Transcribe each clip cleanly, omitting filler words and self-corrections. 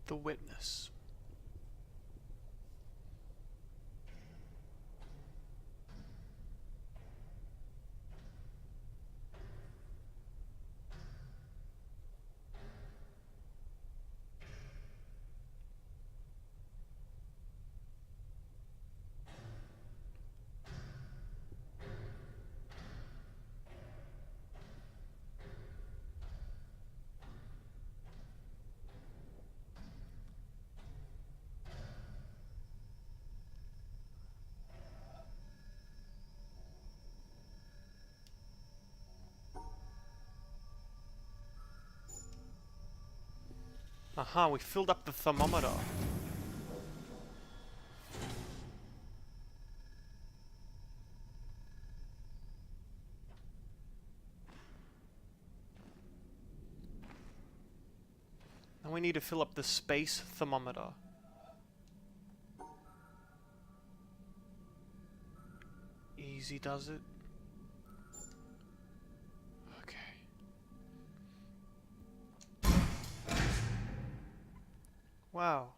the witness. Aha, we filled up the thermometer. Now we need to fill up the space thermometer. Easy does it. Okay. Wow.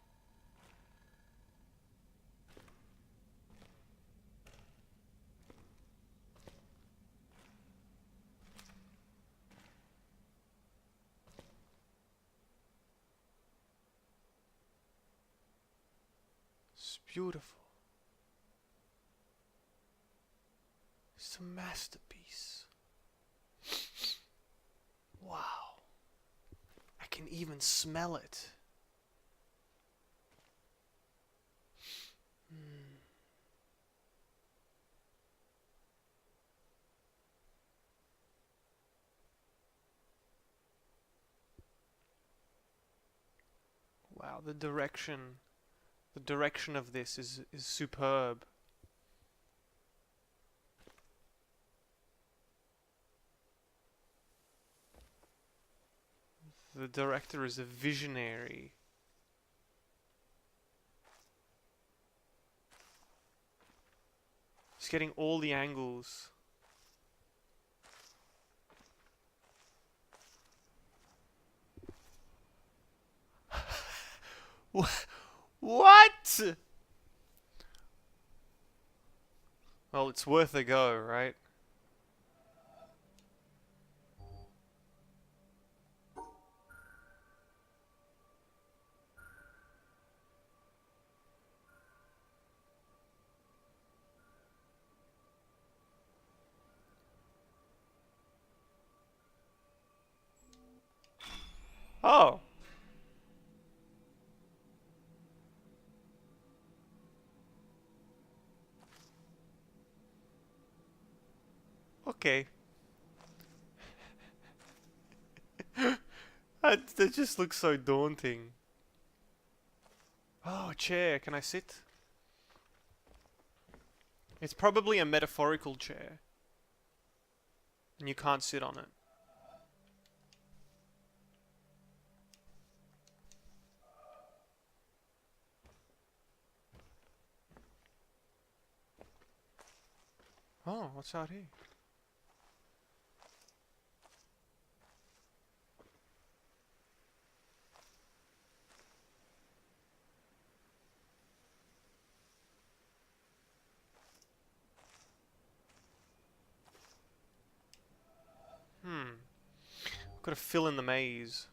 It's beautiful. It's a masterpiece. Wow. I can even smell it. Wow, the direction of this is superb. The director is a visionary. He's getting all the angles. What? Well, it's worth a go, right? Oh. Okay. That just looks so daunting. Oh, a chair. Can I sit? It's probably a metaphorical chair. And you can't sit on it. Oh, what's out here? Got to fill in the maze.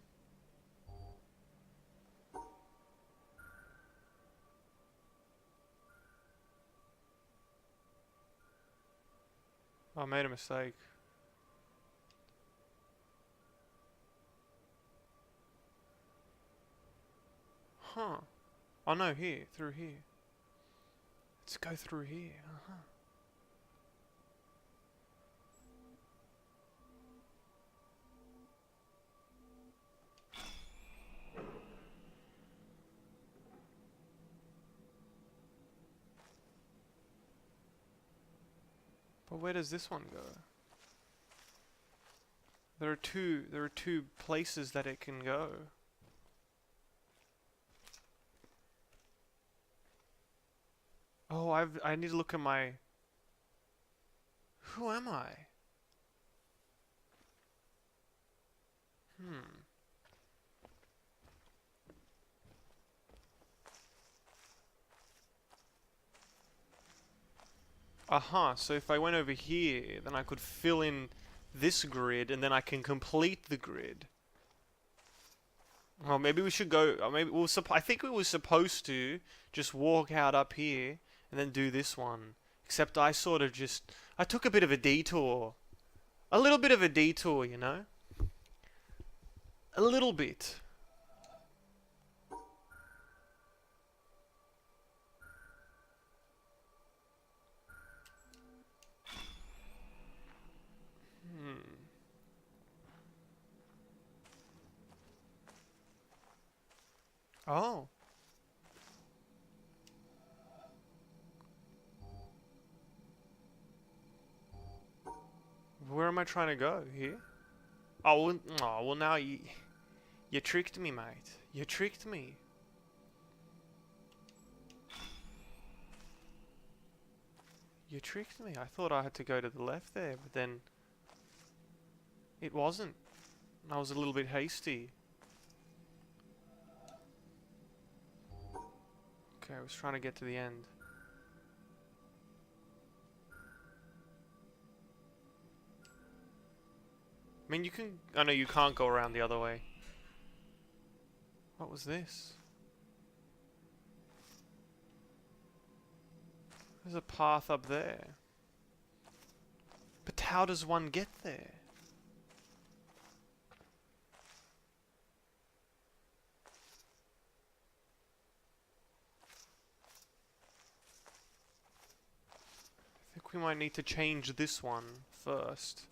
I made a mistake. Huh. Oh no, here. Through here. Let's go through here. Uh-huh. But where does this one go? There are two places that it can go. Oh, I need to look at my... Who am I? Aha, so if I went over here, then I could fill in this grid, and then I can complete the grid. Well, maybe we should go. Maybe I think we were supposed to just walk out up here and then do this one. Except I sort of just I took a bit of a detour, a little bit of a detour, you know, a little bit. Oh. Where am I trying to go? Here? Well now you tricked me, mate. You tricked me. You tricked me. I thought I had to go to the left there, but then it wasn't. I was a little bit hasty. Okay, I was trying to get to the end. I mean, you can... I know you can't go around the other way. What was this? There's a path up there. But how does one get there? I think we might need to change this one first.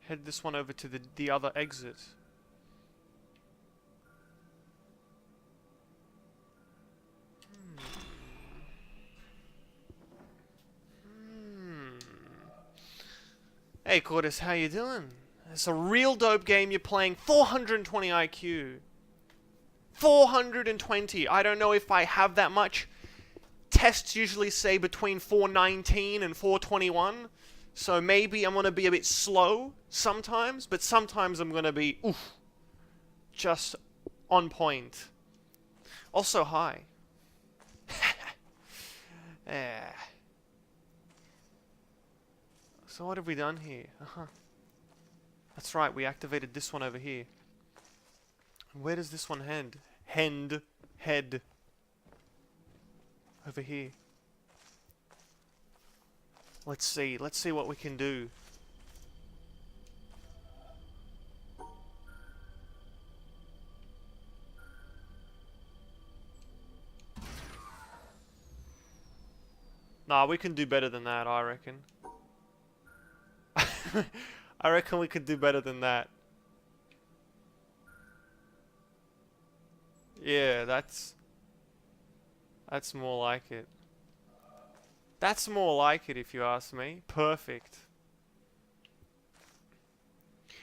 Head this one over to the other exit. Hey Cordis, how you doing? It's a real dope game you're playing. 420 IQ. 420. I don't know if I have that much. Tests usually say between 419 and 421. So maybe I'm going to be a bit slow sometimes, but sometimes I'm going to be, just on point. Also, hi. Yeah. So what have we done here? That's right, we activated this one over here. Where does this one head? Head. Over here. Let's see what we can do. Nah, we can do better than that, I reckon. I reckon we could do better than that. Yeah, that's more like it. That's more like it if you ask me. Perfect.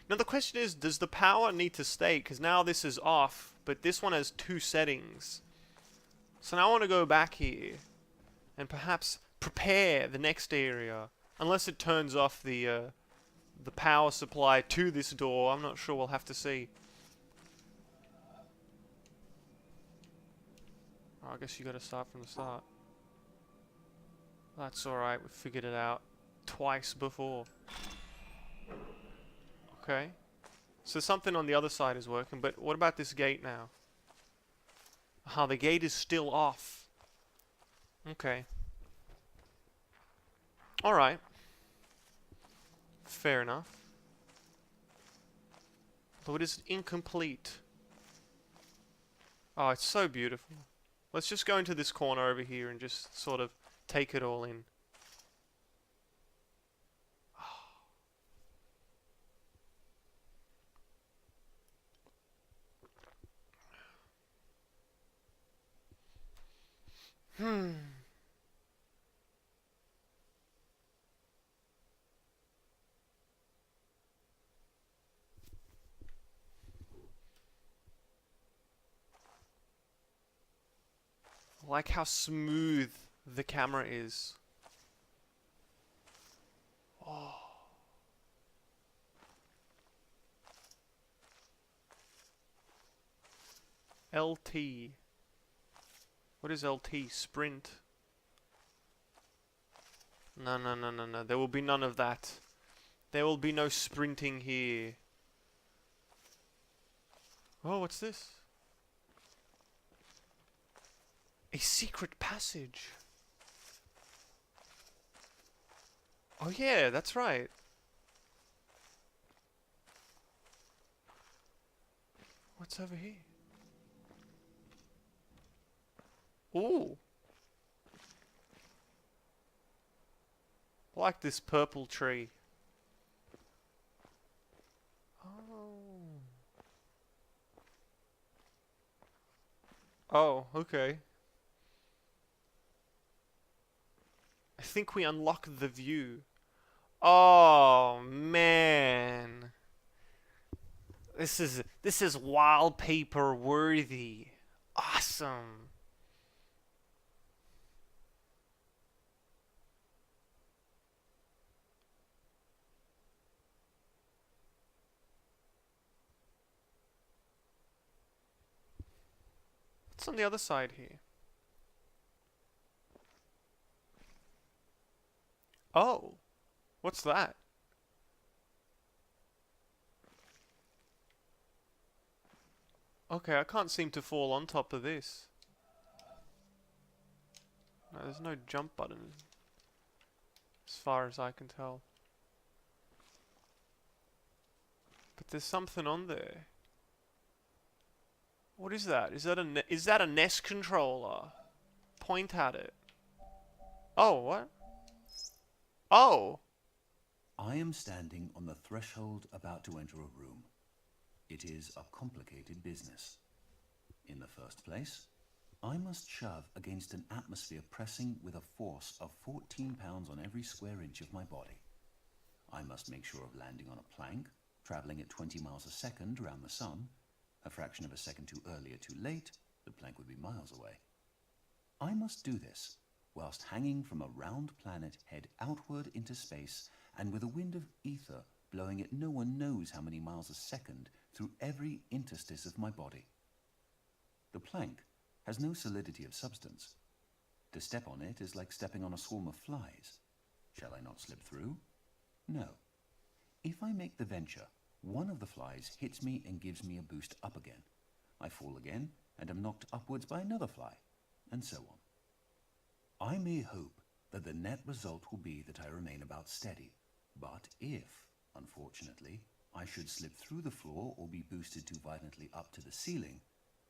Now the question is, does the power need to stay? Because now this is off, but this one has 2 settings. So now I want to go back here and perhaps prepare the next area. Unless it turns off the power supply to this door. I'm not sure, we'll have to see. Oh, I guess you gotta start from the start. That's alright, we figured it out twice before. Okay. So something on the other side is working, but what about this gate now? The gate is still off. Okay. Alright. Fair enough. Though it is incomplete. Oh, it's so beautiful. Let's just go into this corner over here and just sort of take it all in. I like how smooth the camera is. Oh. LT. What is LT? Sprint. No, no, no, no, no. There will be none of that. There will be no sprinting here. Oh, what's this? A secret passage. Oh yeah, that's right. What's over here? Ooh. I like this purple tree. Oh. Oh, okay. I think we unlock the view. Oh man. This is wallpaper worthy. Awesome. What's on the other side here? Oh. What's that? Okay, I can't seem to fall on top of this. No, there's no jump button. As far as I can tell. But there's something on there. What is that? Is that a NES controller? Point at it. Oh, what? Oh! I am standing on the threshold about to enter a room. It is a complicated business. In the first place, I must shove against an atmosphere pressing with a force of 14 pounds on every square inch of my body. I must make sure of landing on a plank, traveling at 20 miles a second around the sun. A fraction of a second too early or too late, the plank would be miles away. I must do this whilst hanging from a round planet head outward into space and with a wind of ether blowing at no one knows how many miles a second through every interstice of my body. The plank has no solidity of substance. To step on it is like stepping on a swarm of flies. Shall I not slip through? No. If I make the venture, one of the flies hits me and gives me a boost up again. I fall again and am knocked upwards by another fly, and so on. I may hope that the net result will be that I remain about steady, but if, unfortunately, I should slip through the floor or be boosted too violently up to the ceiling,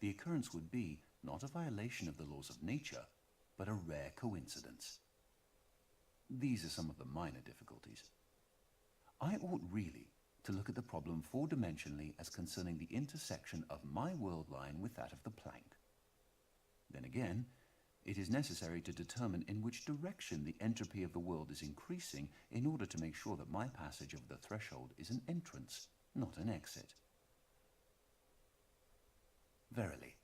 the occurrence would be not a violation of the laws of nature, but a rare coincidence. These are some of the minor difficulties. I ought really to look at the problem four-dimensionally as concerning the intersection of my world line with that of the plank. Then again, it is necessary to determine in which direction the entropy of the world is increasing in order to make sure that my passage of the threshold is an entrance, not an exit. Verily,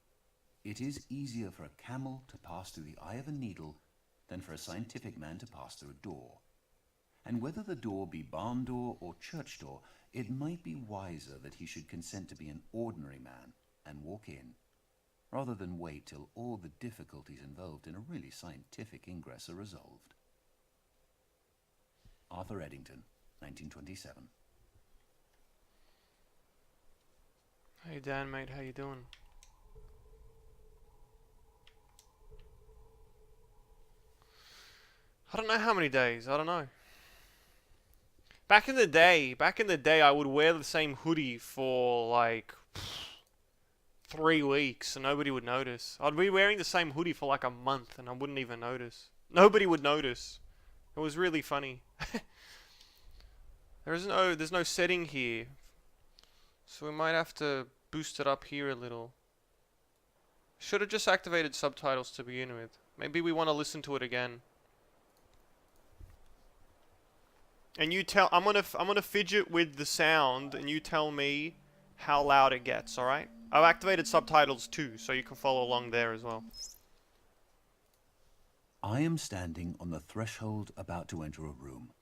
it is easier for a camel to pass through the eye of a needle than for a scientific man to pass through a door. And whether the door be barn door or church door, it might be wiser that he should consent to be an ordinary man and walk in, rather than wait till all the difficulties involved in a really scientific ingress are resolved. Arthur Eddington, 1927. Hey Dan, mate, how you doing? I don't know how many days, I don't know. Back in the day, I would wear the same hoodie for like 3 weeks and nobody would notice. I'd be wearing the same hoodie for like a month and I wouldn't even notice. Nobody would notice. It was really funny. There's no setting here. So we might have to boost it up here a little. Should have just activated subtitles to begin with. Maybe we want to listen to it again. And you tell I'm gonna fidget with the sound and you tell me how loud it gets, alright? I've activated subtitles too, so you can follow along there as well. I am standing on the threshold about to enter a room.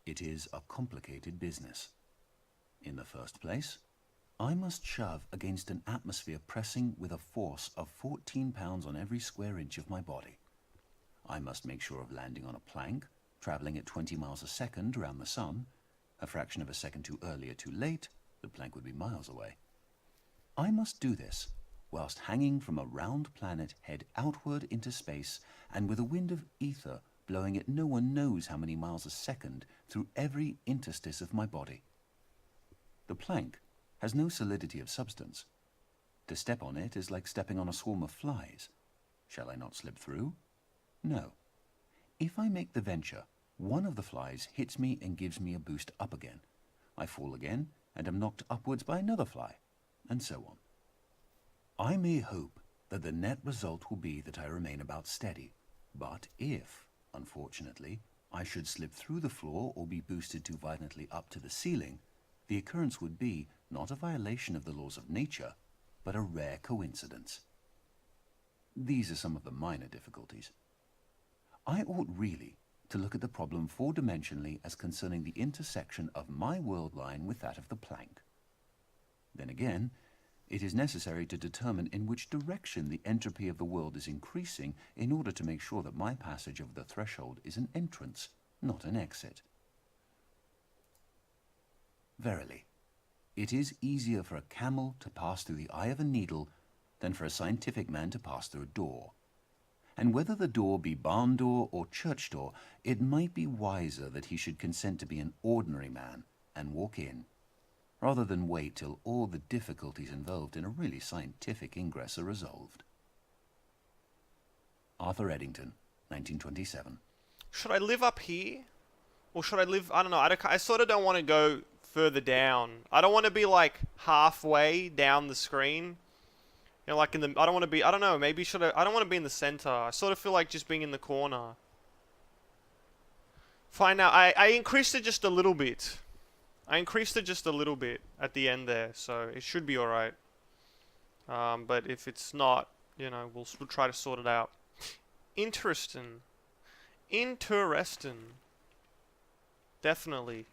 It is a complicated business. In the first place, I must shove against an atmosphere pressing with a force of 14 pounds on every square inch of my body. I must make sure of landing on a plank, traveling at 20 miles a second around the sun. A fraction of a second too early or too late, the plank would be miles away. I must do this whilst hanging from a round planet head outward into space and with a wind of ether blowing at no one knows how many miles a second through every interstice of my body. The plank has no solidity of substance. To step on it is like stepping on a swarm of flies. Shall I not slip through? No. If I make the venture, one of the flies hits me and gives me a boost up again. I fall again and am knocked upwards by another fly, and so on. I may hope that the net result will be that I remain about steady, but if, unfortunately, I should slip through the floor or be boosted too violently up to the ceiling, the occurrence would be not a violation of the laws of nature, but a rare coincidence. These are some of the minor difficulties. I ought really to look at the problem four-dimensionally as concerning the intersection of my world line with that of the plank. Then again, it is necessary to determine in which direction the entropy of the world is increasing in order to make sure that my passage of the threshold is an entrance, not an exit. Verily, it is easier for a camel to pass through the eye of a needle than for a scientific man to pass through a door. And whether the door be barn door or church door, it might be wiser that he should consent to be an ordinary man and walk in, rather than wait till all the difficulties involved in a really scientific ingress are resolved. Arthur Eddington, 1927. Should I live up here? Or should I live... I don't know. I sort of don't want to go further down. I don't want to be like halfway down the screen. You know, like in the... I don't want to be... I don't know. Maybe should I... I don't want to be in the center. I sort of feel like just being in the corner. Fine now. I increased it just a little bit. I increased it just a little bit at the end there. So it should be alright. But if it's not, you know, we'll try to sort it out. Interesting. Interesting. Definitely.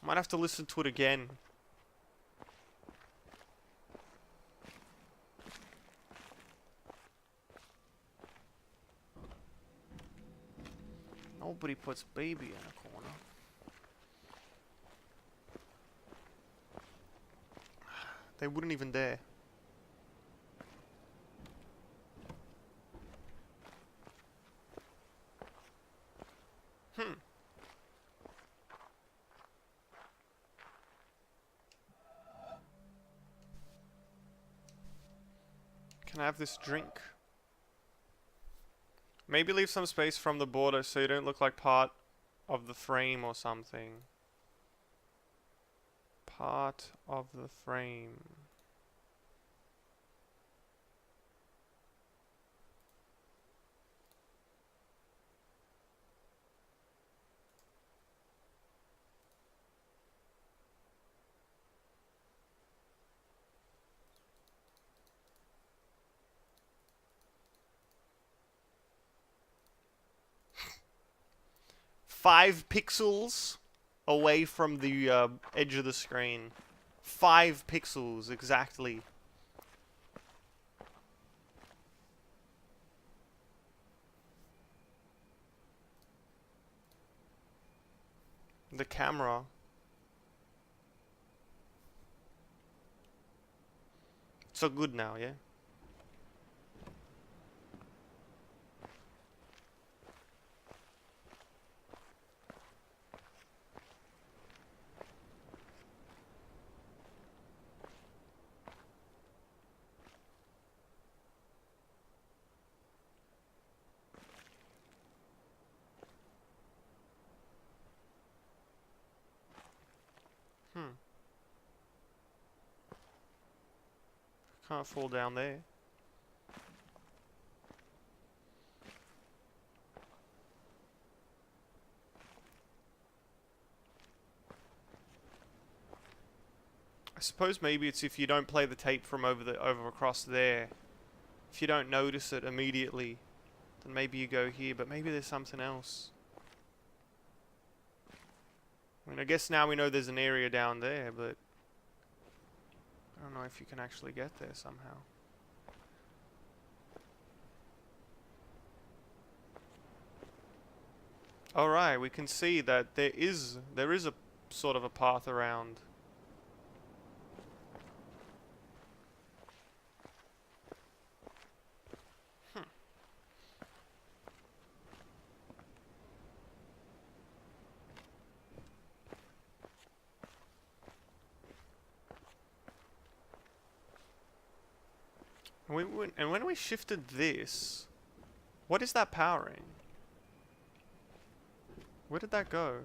Might have to listen to it again. Nobody puts baby in a corner. They wouldn't even dare. Can I have this drink? Maybe leave some space from the border so you don't look like part of the frame or something. Part of the frame. Five pixels away from the edge of the screen. 5 pixels exactly. The camera. So good now, yeah? Can't fall down there. I suppose maybe it's if you don't play the tape from over across there. If you don't notice it immediately, then maybe you go here, but maybe there's something else. I mean, I guess now we know there's an area down there, but I don't know if you can actually get there somehow. Alright, we can see that there is a sort of a path around. And when we shifted this, what is that powering? Where did that go?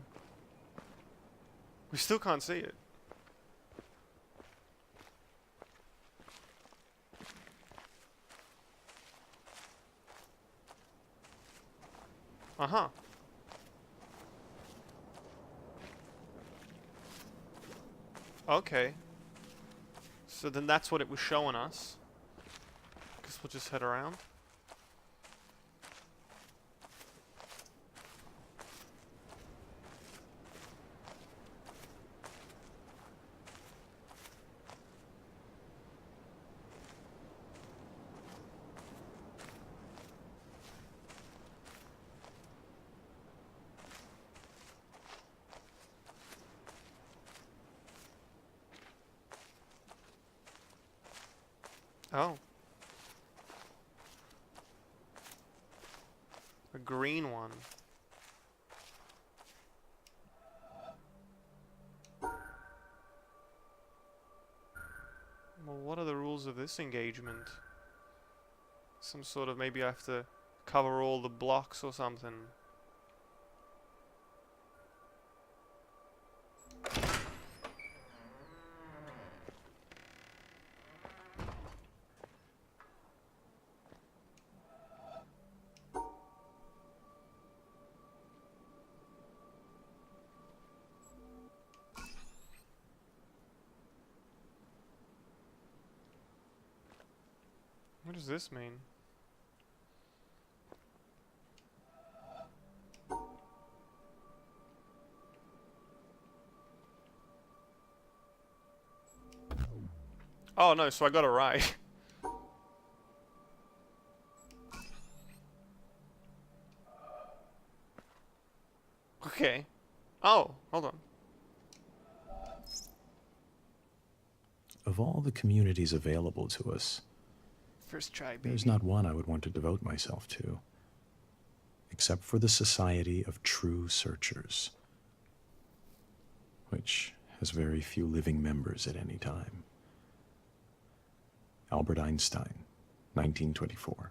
We still can't see it. Uh-huh. Okay. So then that's what it was showing us. Guess we'll just head around. Oh. A green one. Well, what are the rules of this engagement? Some sort of, maybe I have to cover all the blocks or something. What does this mean? Oh no, so I got it right. Okay. Oh, hold on. Of all the communities available to us, First try, baby. there's not one I would want to devote myself to, except for the Society of True Searchers, which has very few living members at any time. Albert Einstein, 1924.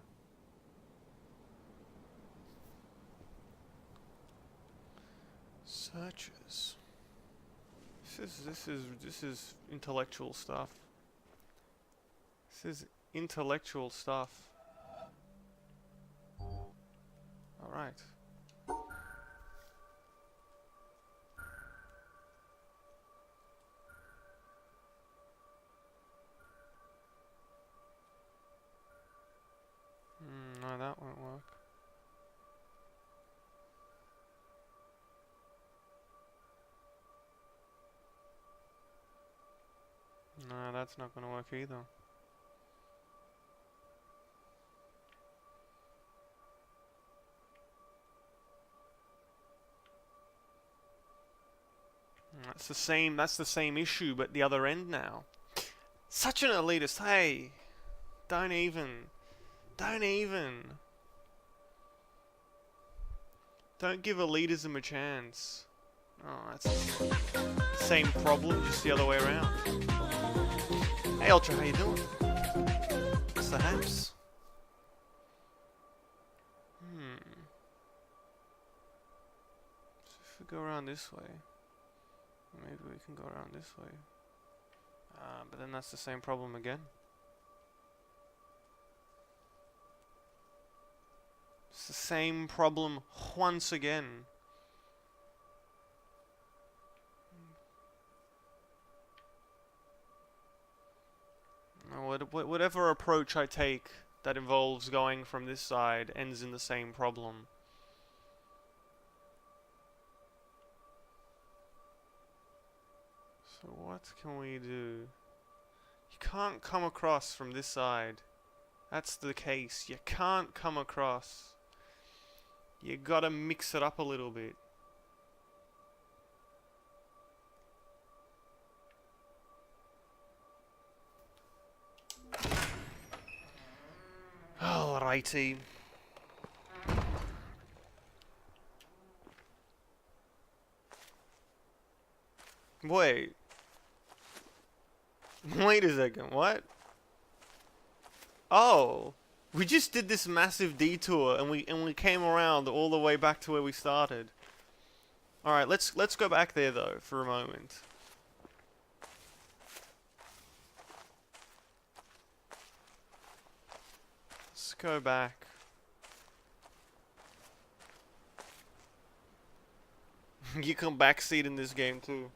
Searches. This is intellectual stuff. This is intellectual stuff. All right. No, that won't work. No, that's not gonna work either. That's the same issue, but the other end now. Such an elitist. Hey, don't even. Don't give elitism a chance. Oh, that's the same problem, just the other way around. Hey, Ultra, how you doing? What's the haps? So if we go around this way, maybe we can go around this way. But then that's the same problem again. It's the same problem once again. Whatever approach I take that involves going from this side ends in the same problem. So what can we do? You can't come across from this side. That's the case. You can't come across. You gotta mix it up a little bit. Alrighty. Wait. Wait a second, what? Oh, we just did this massive detour and we came around all the way back to where we started. All right, let's go back there though for a moment. Let's go back. You can backseat in this game too.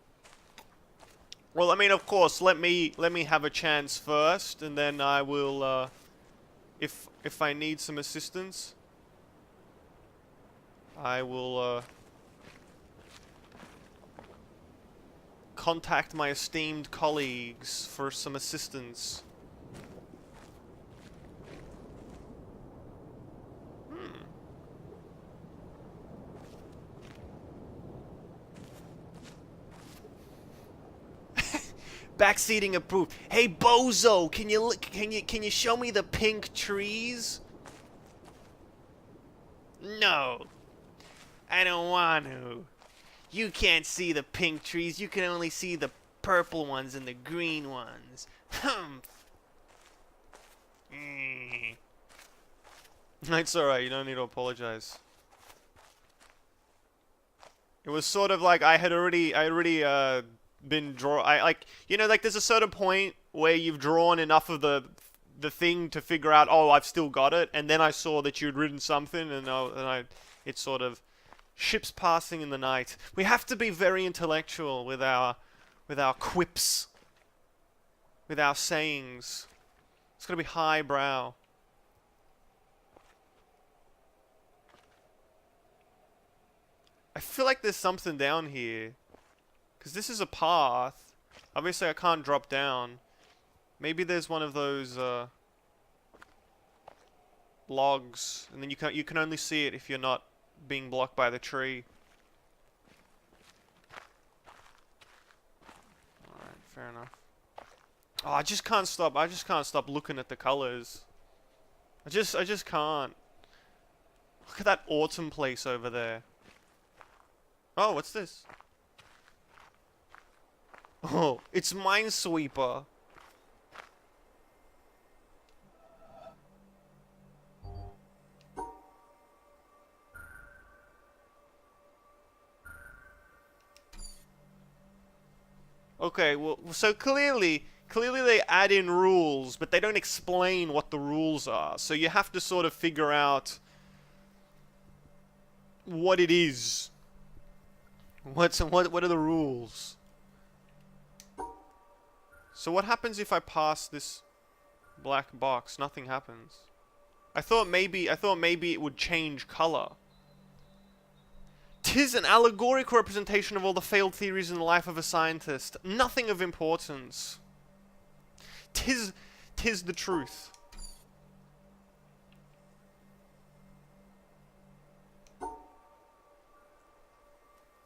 Well, I mean, of course, let me have a chance first, and then I will, if I need some assistance, I will, contact my esteemed colleagues for some assistance. Backseating approved. Hey Bozo, can you show me the pink trees? No, I don't want to. You can't see the pink trees. You can only see the purple ones and the green ones. It's alright. You don't need to apologize. It was sort of like I had already been like there's a certain point where you've drawn enough of the thing to figure out, oh, I've still got it, and then I saw that you'd written something, and it's sort of ships passing in the night. We have to be very intellectual with our quips, with our sayings. It's gotta be highbrow. I feel like there's something down here. Because this is a path. Obviously I can't drop down. Maybe there's one of those logs, and then you can only see it if you're not being blocked by the tree. Alright, fair enough. Oh, I just can't stop looking at the colors. I just can't. Look at that autumn place over there. Oh, what's this? Oh, it's Minesweeper. Okay, well, so clearly they add in rules, but they don't explain what the rules are. So you have to sort of figure out what it is. What are the rules? So what happens if I pass this black box? Nothing happens. I thought maybe it would change color. 'Tis an allegorical representation of all the failed theories in the life of a scientist. Nothing of importance. 'Tis the truth.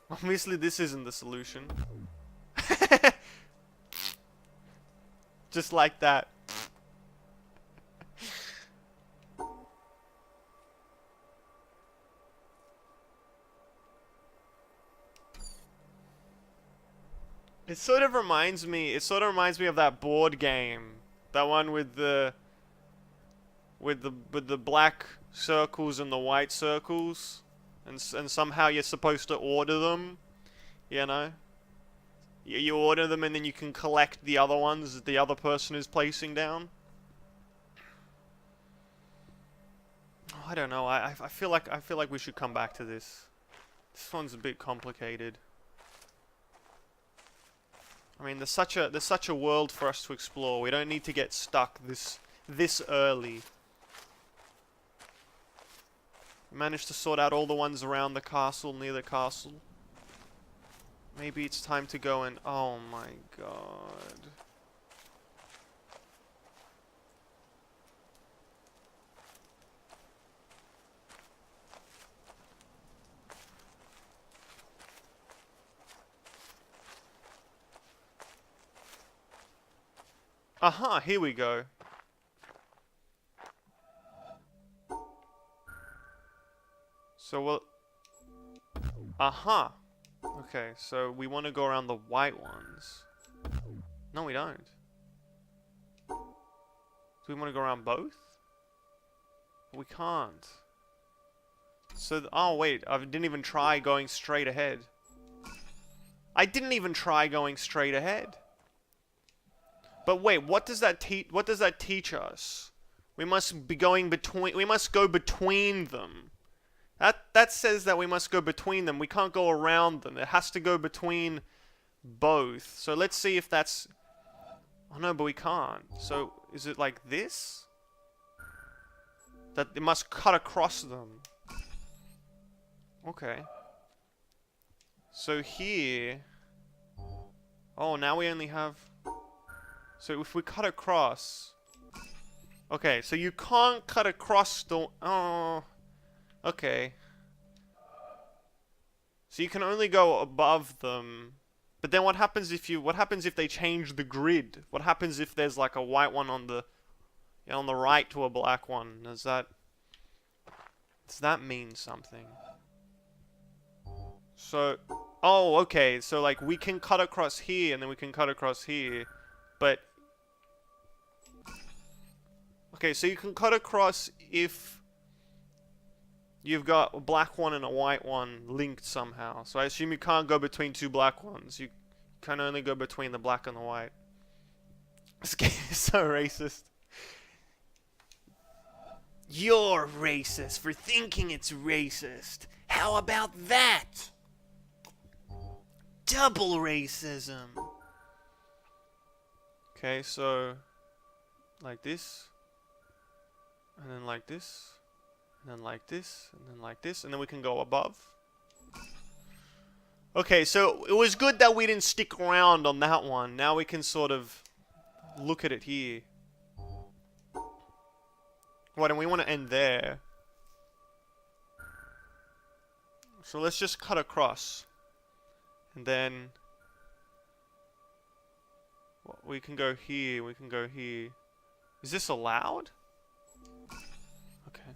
Obviously this isn't the solution. Just like that. It sort of reminds me of that board game. That one with the black circles and the white circles, and somehow you're supposed to order them, you know? You order them and then you can collect the other ones that the other person is placing down. Oh, I don't know. I feel like we should come back to this. This one's a bit complicated. I mean, there's such a world for us to explore. We don't need to get stuck this early. We managed to sort out all the ones around the castle, near the castle. Maybe it's time to go and... Oh my god. Aha, here we go. So we'll... Aha. Okay, so we want to go around the white ones. No, we don't. Do we want to go around both? We can't. So, oh wait, I didn't even try going straight ahead. I didn't even try going straight ahead. But wait, what does that teach us? We must be going between, we must go between them. That says that we must go between them. We can't go around them. It has to go between both. So let's see if that's... Oh no, but we can't. So is it like this? That it must cut across them. Okay. So here... Oh, now we only have... So if we cut across... Okay, so you can't cut across the... Oh... Okay. So you can only go above them. But then what happens if you... What happens if they change the grid? What happens if there's like a white one on the... Yeah, on the right to a black one? Does that mean something? So... Oh, okay. So like we can cut across here and then we can cut across here. But... Okay, so you can cut across if... You've got a black one and a white one linked somehow. So I assume you can't go between two black ones. You can only go between the black and the white. This game is so racist. You're racist for thinking it's racist. How about that? Double racism. Okay, so... Like this. And then like this. And then like this, and then like this, and then we can go above. Okay, so it was good that we didn't stick around on that one. Now we can sort of look at it here. What, and we want to end there. So let's just cut across. And then... we can go here, we can go here. Is this allowed? Okay.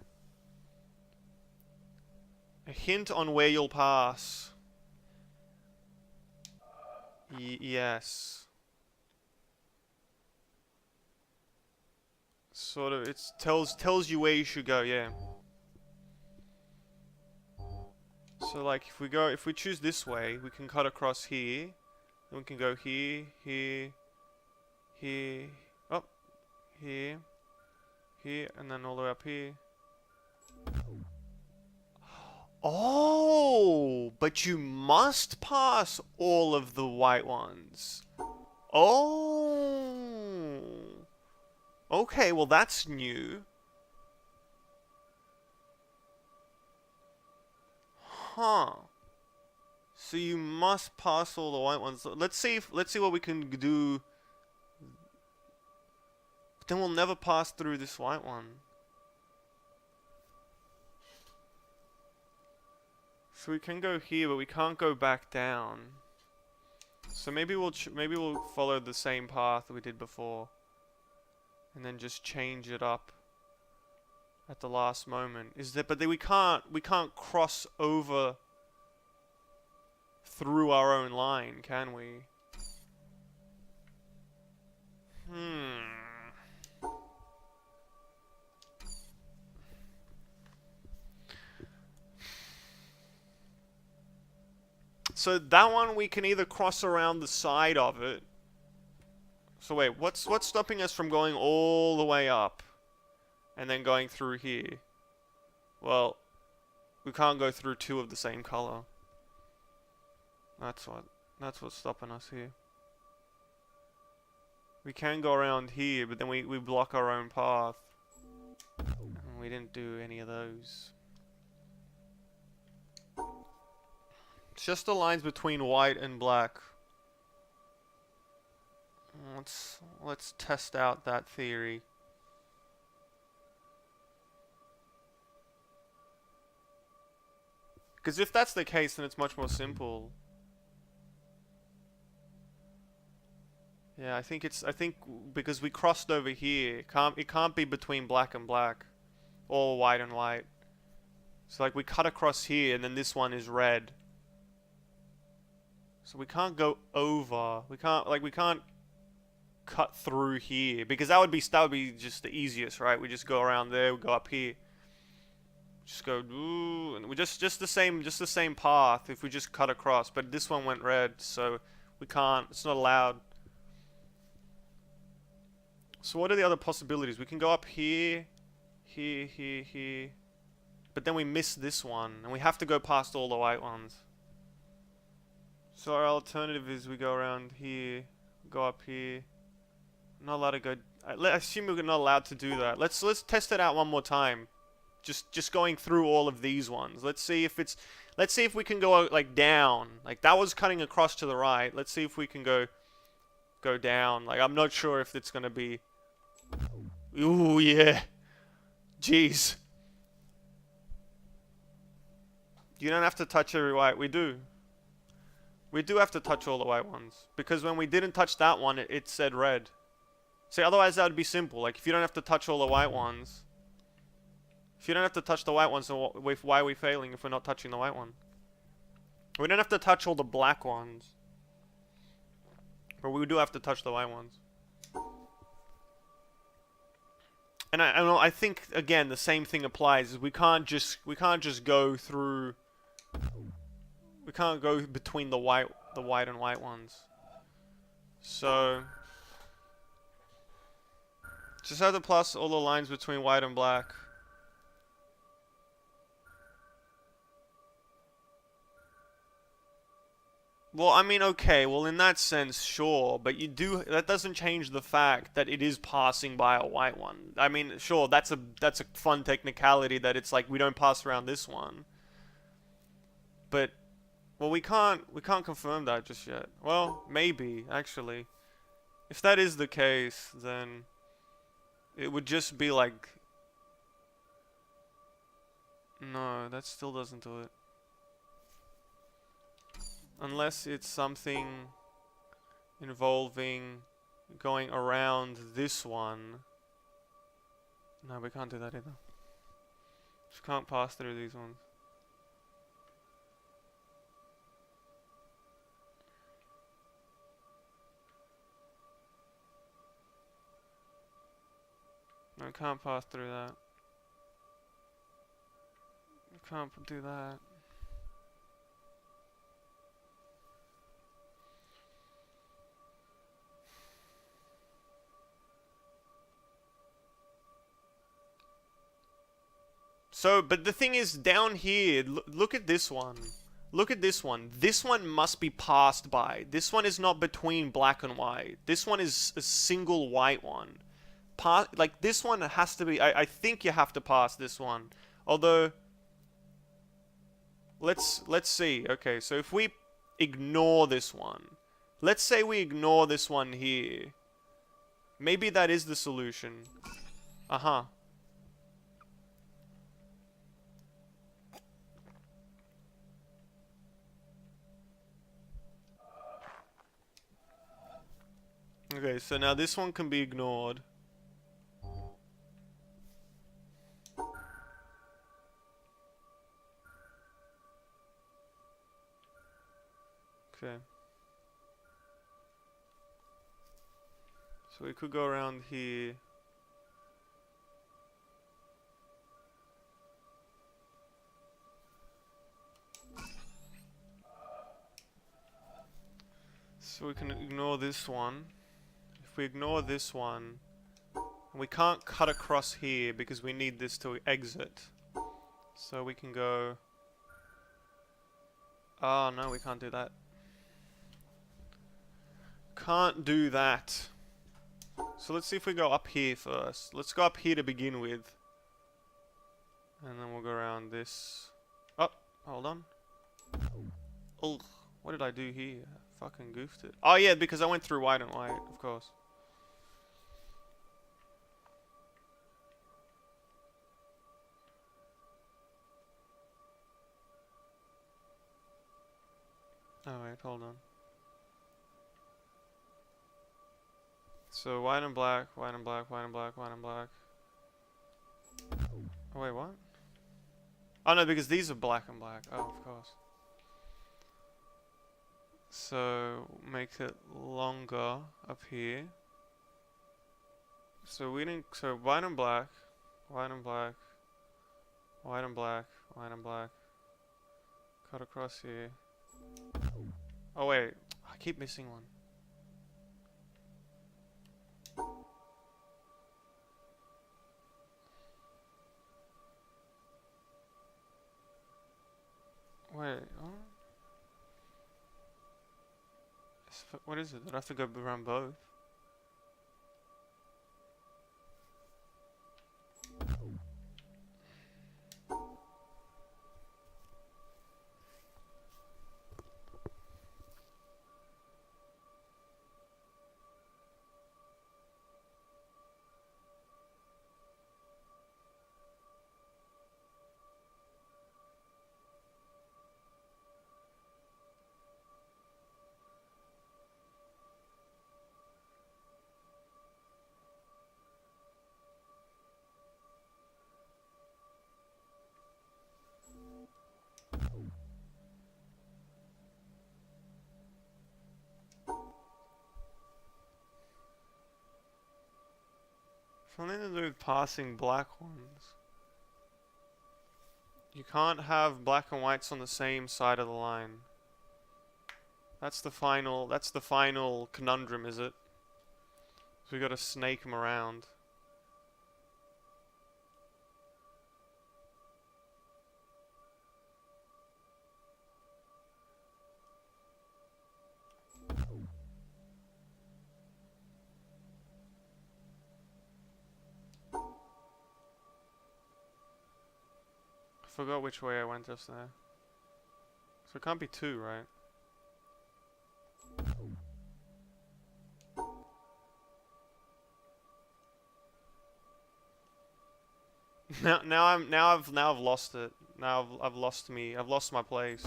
A hint on where you'll pass. Yes. Sort of, it tells you where you should go, yeah. So like if we choose this way, we can cut across here. Then we can go here, here, here, up, here, here, and then all the way up here. Oh, but you must pass all of the white ones. Oh. Okay, well that's new. Huh. So you must pass all the white ones. Let's see what we can do. But then we'll never pass through this white one. So we can go here, but we can't go back down. So maybe we'll follow the same path we did before, and then just change it up at the last moment. But then we can't cross over through our own line, can we? So that one we can either cross around the side of it. So wait, what's stopping us from going all the way up and then going through here? Well, we can't go through two of the same color. That's what's stopping us here. We can go around here, but then we block our own path. And we didn't do any of those. It's just the lines between white and black. Let's test out that theory. Because if that's the case, then it's much more simple. Yeah, I think because we crossed over here, it can't be between black and black, or white and white. So like we cut across here, and then this one is red. So we can't go over. We can't cut through here because that would be just the easiest, right? We just go around there, we go up here. Just go ooh, and we just the same path if we just cut across, but this one went red, so we can't. It's not allowed. So what are the other possibilities? We can go up here, here. But then we miss this one, and we have to go past all the white ones. So our alternative is we go around here, go up here. Not allowed to go. I assume we're not allowed to do that. Let's test it out one more time. Just going through all of these ones. Let's see if we can go like down. Like that was cutting across to the right. Let's see if we can go down. Like I'm not sure if it's gonna be. Ooh yeah. Jeez. You don't have to touch every white. We do. We do have to touch all the white ones because when we didn't touch that one, it said red. See, otherwise that would be simple. Like if you don't have to touch all the white ones. If you don't have to touch the white ones, then why are we failing if we're not touching the white one? We don't have to touch all the black ones. But we do have to touch the white ones. And I think again the same thing applies. Is we can't just go through. We can't go between the white and white ones. So just have to plus all the lines between white and black. Well, I mean, okay, well, in that sense, sure, but that doesn't change the fact that it is passing by a white one. I mean, sure, that's a fun technicality that it's like we don't pass around this one. But, well, we can't confirm that just yet. Well, maybe, actually. If that is the case, then it would just be like... No, that still doesn't do it. Unless it's something involving going around this one. No, we can't do that either. Just can't pass through these ones. No, can't pass through that. Can't do that. So, but the thing is, down here, look at this one. Look at this one. This one must be passed by. This one is not between black and white. This one is a single white one. Like, this one has to be... I think you have to pass this one. Although... Let's see. Okay, so if we ignore this one. Let's say we ignore this one here. Maybe that is the solution. Uh-huh. Okay, so now this one can be ignored. Okay. So we could go around here. So we can ignore this one. If we ignore this one, we can't cut across here because we need this to exit. So we can go... Oh no, we can't do that. Can't do that. So let's see if we go up here first. Let's go up here to begin with. And then we'll go around this. Oh, hold on. Oh, what did I do here? I fucking goofed it. Oh yeah, because I went through white and white, of course. Oh wait, hold on. So white and black, white and black, white and black, white and black. Oh wait, what? Oh no, because these are black and black. Oh, of course. So make it longer up here. So we didn't. So white and black, white and black, white and black, white and black. Cut across here. Oh wait, I keep missing one. Wait, oh. What is it? Did I have to go around both? Something to do with passing black ones. You can't have black and whites on the same side of the line. That's the final conundrum, is it? So we gotta snake them around. I forgot which way I went just there. So it can't be two, right? Now I've lost it. I've lost my place.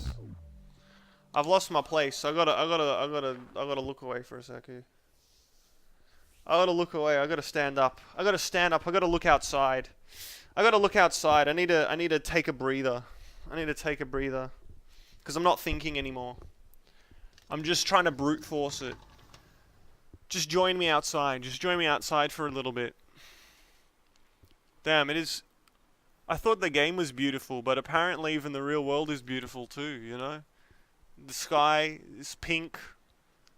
I've lost my place. I gotta look away for a second. I gotta look away. I gotta stand up. I gotta look outside. I need to take a breather. Because I'm not thinking anymore. I'm just trying to brute force it. Just join me outside. Just join me outside for a little bit. Damn, it is... I thought the game was beautiful, but apparently even the real world is beautiful too, you know? The sky is pink.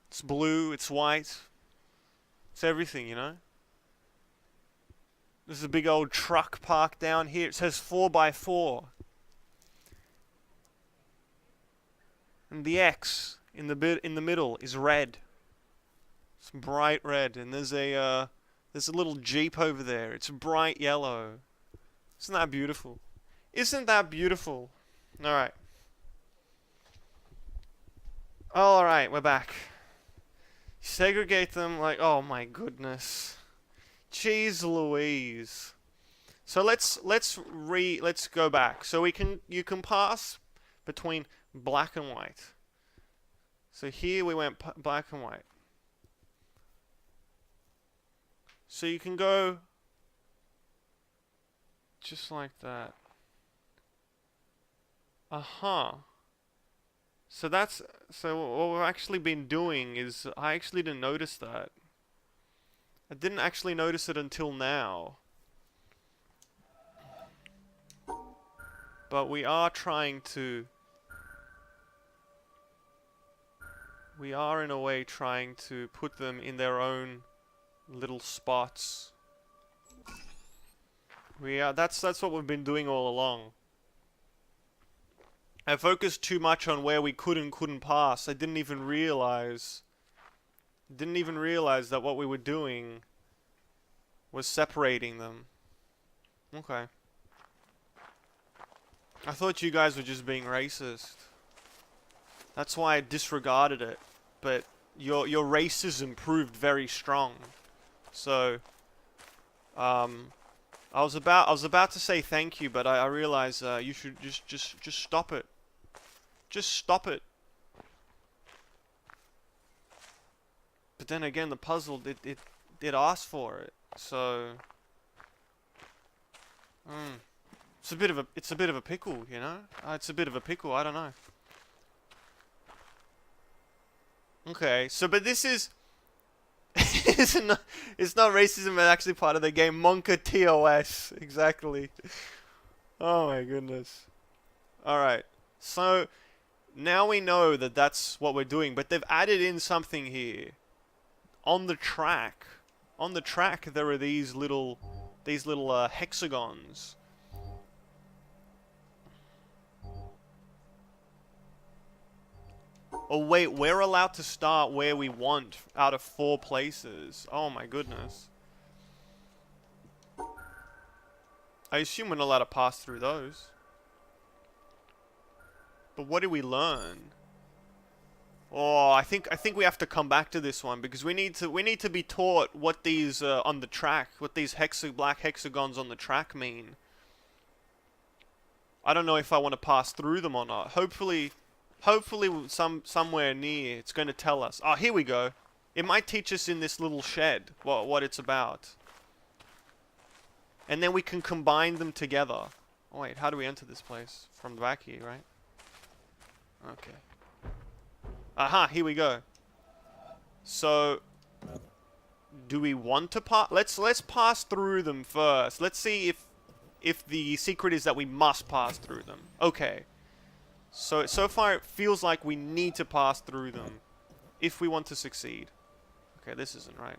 It's blue. It's white. It's everything, you know? There's a big old truck parked down here. It says 4x4. And the X in the middle is red. It's bright red. And there's a little Jeep over there. It's bright yellow. Isn't that beautiful? Isn't that beautiful? Alright. Alright, we're back. Segregate them like, oh my goodness. Jeez Louise. So let's go back. So you can pass between black and white. So here we went black and white. So you can go just like that. So what we've actually been doing is, I actually didn't notice that. I didn't actually notice it until now. But we are trying to... We are in a way trying to put them in their own little spots. That's what we've been doing all along. I focused too much on where we could and couldn't pass. I didn't even realize that what we were doing was separating them. Okay. I thought you guys were just being racist. That's why I disregarded it. But your racism proved very strong. So I was about to say thank you, but I realized you should just stop it. Just stop it. But then again, the puzzle, it asked for it. So it's a bit of a pickle, you know? It's a bit of a pickle, I don't know. Okay, so but this is it's not racism, but actually part of the game. Monka TOS, exactly. Oh my goodness. Alright, so now we know that that's what we're doing, but they've added in something here. On the track. On the track there are these little hexagons. Oh wait, we're allowed to start where we want out of 4 places. Oh my goodness. I assume we're not allowed to pass through those. But what did we learn? Oh, I think we have to come back to this one because we need to be taught what these on the track, what these black hexagons on the track mean. I don't know if I want to pass through them or not. Hopefully somewhere near it's going to tell us. Oh, here we go. It might teach us in this little shed what it's about. And then we can combine them together. Oh wait, how do we enter this place? From the back here, right? Okay. Aha, here we go. So do we want to pass? Let's pass through them first. Let's see if the secret is that we must pass through them. Okay. So far it feels like we need to pass through them if we want to succeed. Okay, this isn't right.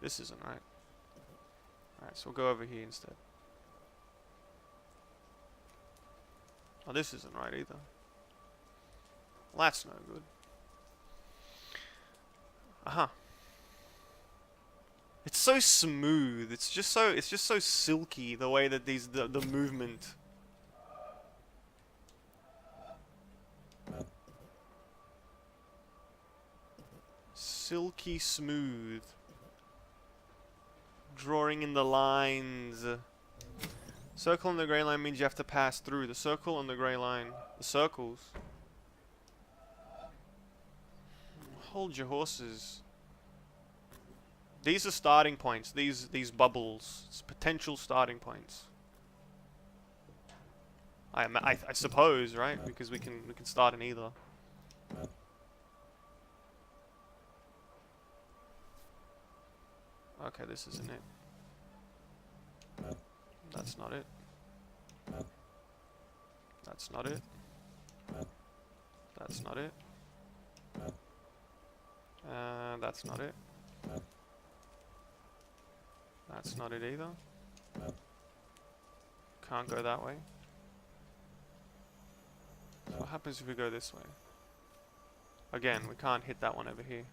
This isn't right. Alright, so we'll go over here instead. Oh, this isn't right either. Well, that's no good. Aha. It's so smooth. It's just so silky the way that the movement. Silky smooth. Drawing in the lines. Circle on the grey line means you have to pass through. The circle on the grey line. The circles. Hold your horses. These are starting points. These bubbles. It's potential starting points. I suppose, right? Because we can start in either. Okay, this isn't it. That's not it. That's not it. That's not it. That's not it. That's not it either. Can't go that way. So what happens if we go this way? Again, we can't hit that one over here.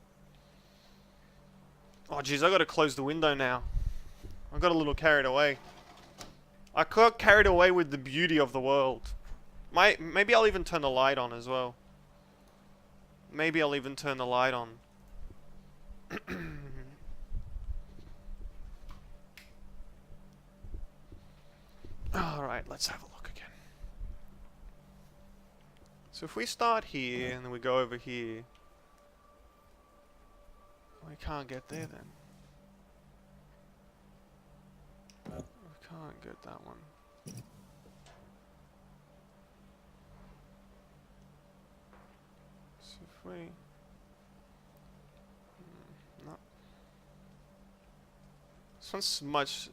Oh jeez, I gotta close the window now. I got a little carried away. I got carried away with the beauty of the world. Maybe I'll even turn the light on as well. Maybe I'll even turn the light on. Alright, let's have a look again. So if we start here and then we go over here, we can't get there then. We can't get that one. So if we... no. This one's much...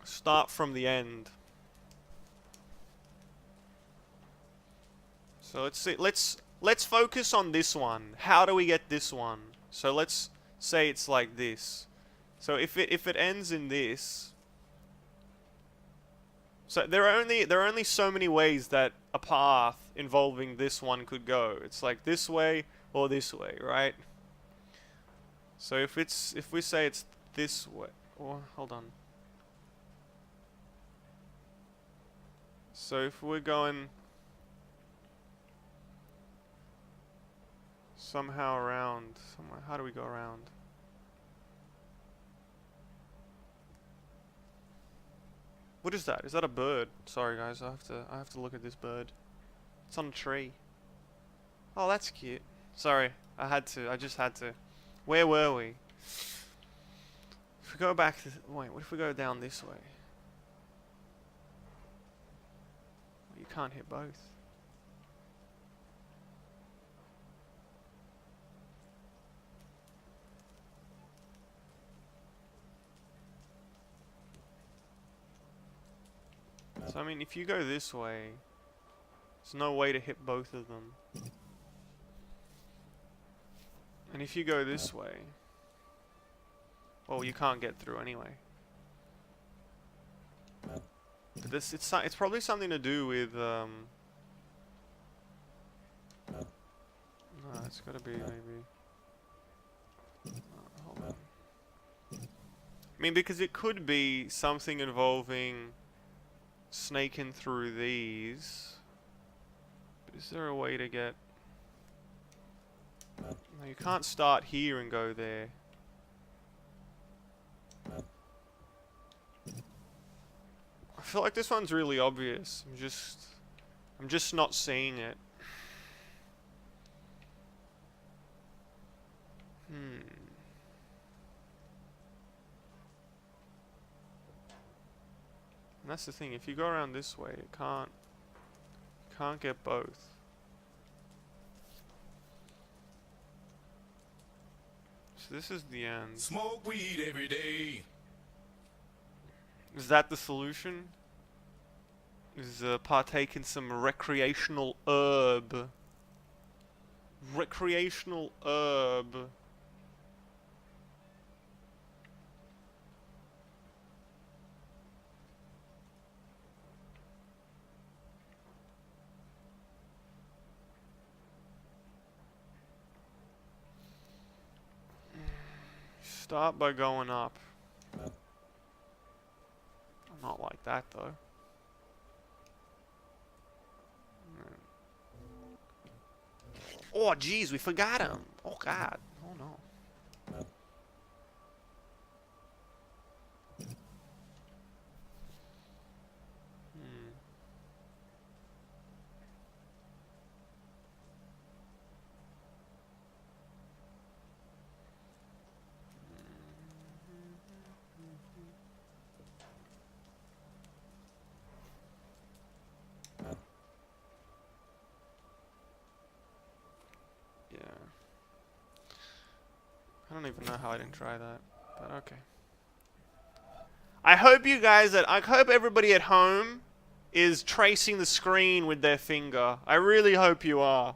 Start from the end. So let's see. Let's focus on this one. How do we get this one? So let's say it's like this. So if it ends in this, so there are only so many ways that a path involving this one could go. It's like this way or this way, right? So if we say it's this way, or hold on. So if we're going somehow around somewhere, how do we go around? What is that? Is that a bird? Sorry guys, I have to look at this bird. It's on a tree. Oh, that's cute. Sorry, I had to. I just had to. Where were we? If we go back to... Wait, what if we go down this way? You can't hit both. So, I mean, if you go this way, there's no way to hit both of them. And if you go this way, well, you can't get through anyway. But this, it's probably something to do with, no, it's gotta be maybe, hold on. I mean, because it could be something involving snaking through these. But is there a way to get... No, you can't start here and go there. I feel like this one's really obvious. I'm just not seeing it. And that's the thing, if you go around this way, it can't get both. So this is the end. Smoke weed every day. Is that the solution? Is partake in some recreational herb. Recreational herb. Start by going up. Not like that though. Oh jeez, we forgot him. Oh god. Oh no. I don't even know how I didn't try that, but okay. I hope you guys I hope everybody at home is tracing the screen with their finger. I really hope you are.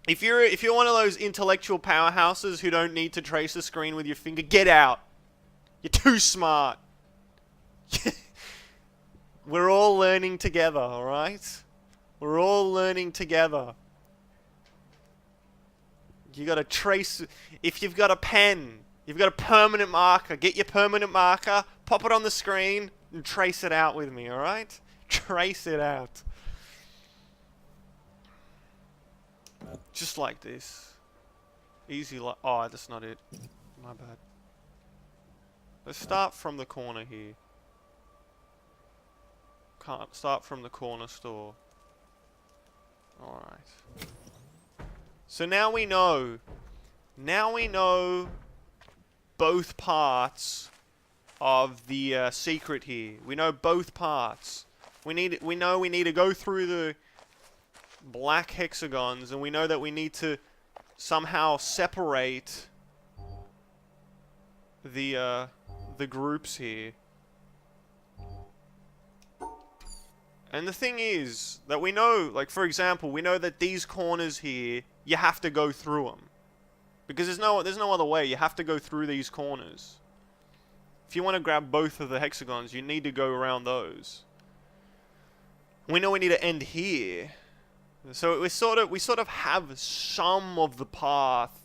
If you're one of those intellectual powerhouses who don't need to trace the screen with your finger, get out. You're too smart. We're all learning together, alright? We're all learning together. You gotta trace, if you've got a pen, you've got a permanent marker, get your permanent marker, pop it on the screen, and trace it out with me, alright? Trace it out. Just like this. Easy like, oh, that's not it. My bad. Let's start from the corner here. Can't start from the corner store. Alright. So now we know both parts of the secret here. We know both parts. We know we need to go through the black hexagons, and we know that we need to somehow separate the groups here. And the thing is that we know, like for example, we know that these corners here, you have to go through them. Because there's no other way, you have to go through these corners. If you want to grab both of the hexagons, you need to go around those. We know we need to end here. So we sort of have some of the path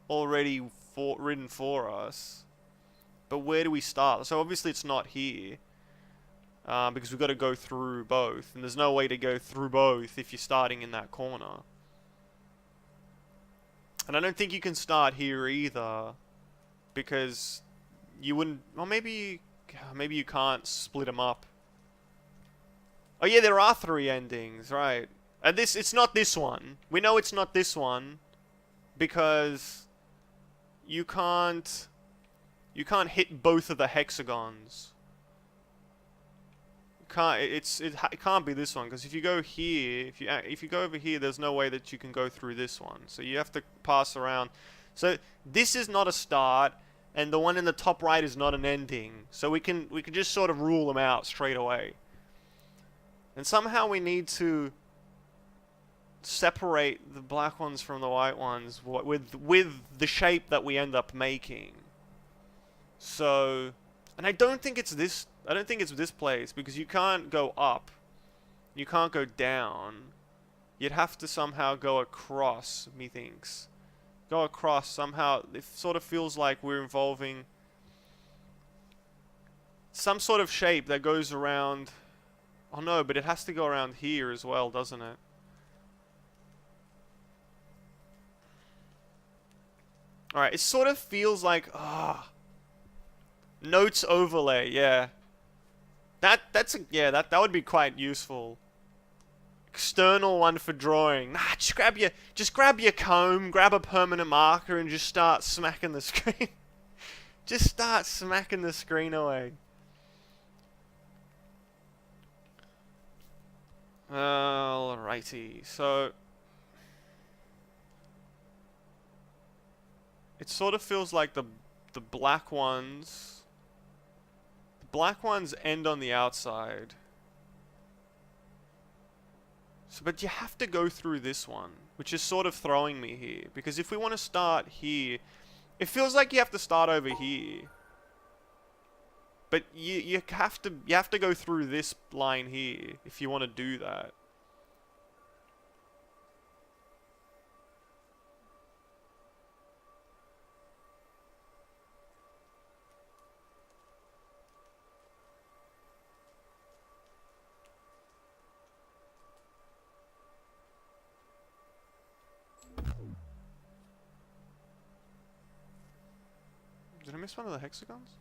already written for us. But where do we start? So obviously it's not here. Because we've got to go through both. And there's no way to go through both if you're starting in that corner. And I don't think you can start here either. Because you wouldn't... Or maybe you can't split them up. Oh yeah, there are 3 endings, right. And it's not this one. We know it's not this one because you can't hit both of the hexagons. It can't be this one, because if you go here, if you go over here, there's no way that you can go through this one. So you have to pass around. So this is not a start, and the one in the top right is not an ending. So we can just sort of rule them out straight away. And somehow we need to separate the black ones from the white ones with the shape that we end up making. So, and I don't think it's this place, because you can't go up. You can't go down. You'd have to somehow go across, methinks. Go across somehow. It sort of feels like we're involving some sort of shape that goes around. Oh no, but it has to go around here as well, doesn't it? Alright, it sort of feels like, notes overlay, yeah. That would be quite useful. External one for drawing. Nah, just grab your comb, grab a permanent marker, and just start smacking the screen. Just start smacking the screen away. Alrighty, so it sort of feels like the black ones end on the outside. So, but you have to go through this one, which is sort of throwing me here, because if we want to start here, it feels like you have to start over here. But you have to go through this line here if you want to do that. Did I miss one of the hexagons?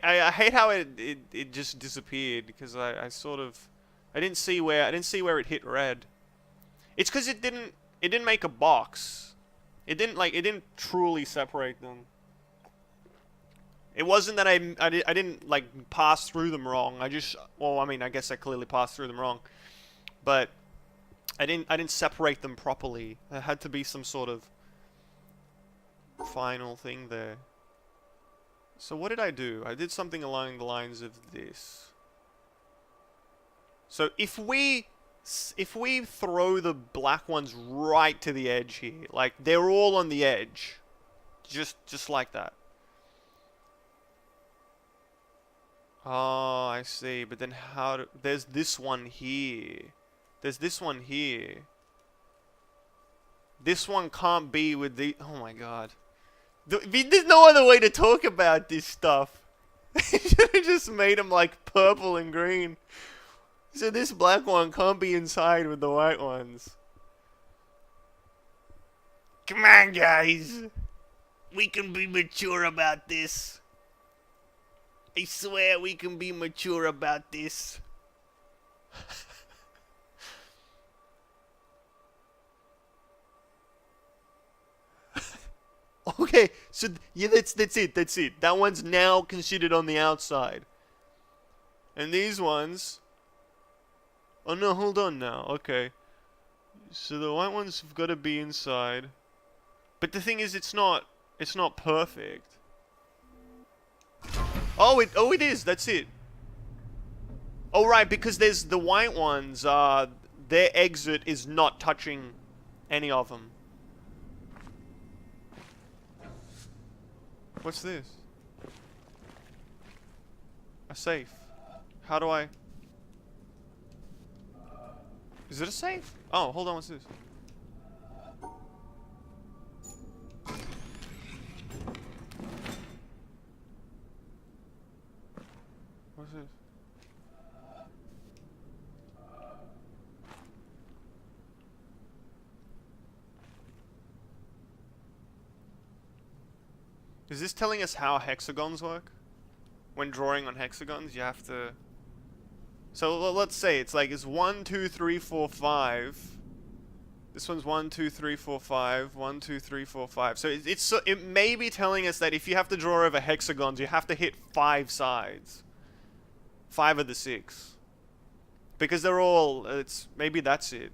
I hate how it just disappeared, because I didn't see where it hit red. It's because it didn't make a box. It didn't truly separate them. It wasn't that I didn't like pass through them wrong. I guess I clearly passed through them wrong, but I didn't separate them properly. There had to be some sort of final thing there. So what did I do? I did something along the lines of this. So if we throw the black ones right to the edge here, like they're all on the edge, just like that. Oh, I see. But then there's this one here. There's this one here. This one can't be with the... Oh my god. There's no other way to talk about this stuff. You should have just made them like purple and green. So this black one can't be inside with the white ones. Come on, guys. We can be mature about this. I swear we can be mature about this. Okay, so yeah, that's it. That one's now considered on the outside. And these ones... Oh no, hold on now. Okay. So the white ones have got to be inside. But the thing is, it's not perfect. Oh, it is. That's it. Oh right, because there's the white ones, their exit is not touching any of them. What's this? A safe. How do I... Is it a safe? Oh, hold on, what's this? What's this? Is this telling us how hexagons work? When drawing on hexagons, you have to So let's say it's like it's 1, 2, 3, 4, 5. This one's 1, 2, 3, 4, 5. 1, 2, 3, 4, 5. So it may be telling us that if you have to draw over hexagons, you have to hit 5 sides. 5 of the 6. Because they're all. Maybe that's it.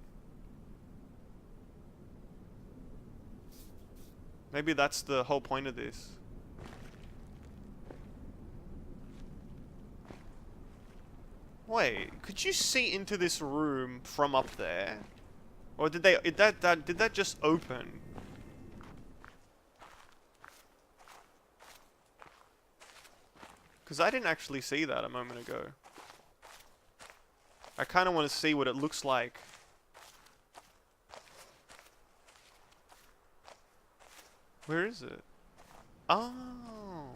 Maybe that's the whole point of this. Wait, could you see into this room from up there? Or did that just open? Because I didn't actually see that a moment ago. I kind of want to see what it looks like. Where is it? Oh.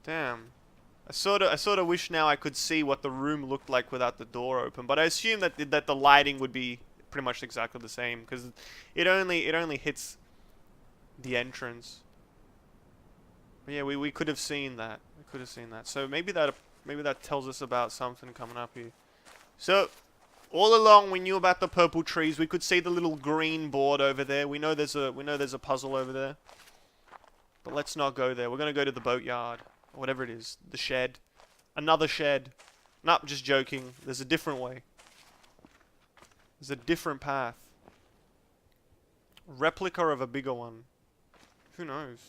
Damn. I sort of wish now I could see what the room looked like without the door open, but I assume that the lighting would be pretty much exactly the same because it only hits the entrance. But yeah, we could have seen that. We could have seen that. So maybe that tells us about something coming up here. So all along we knew about the purple trees. We could see the little green board over there. We know there's a puzzle over there. But let's not go there. We're gonna go to the boatyard. Whatever it is. The shed. Another shed. Nope, just joking. There's a different way. There's a different path. Replica of a bigger one. Who knows?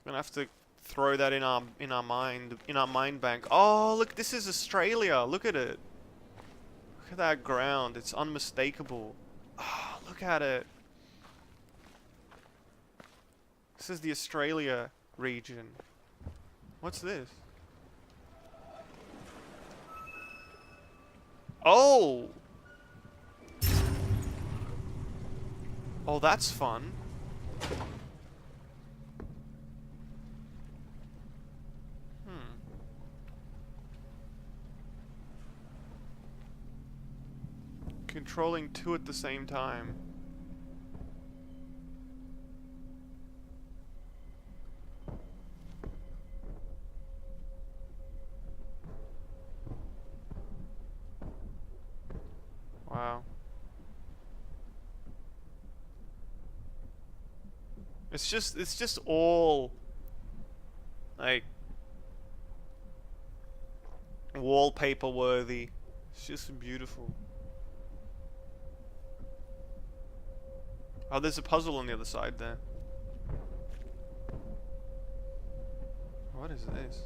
Gonna have to throw that in our mind bank. Oh, look, this is Australia. Look at it. Look at that ground. It's unmistakable. Oh, look at it. This is the Australia region. What's this? Oh! Oh, that's fun. Controlling 2 at the same time. Wow. It's just all like wallpaper worthy. It's just beautiful. Oh, there's a puzzle on the other side there. What is this?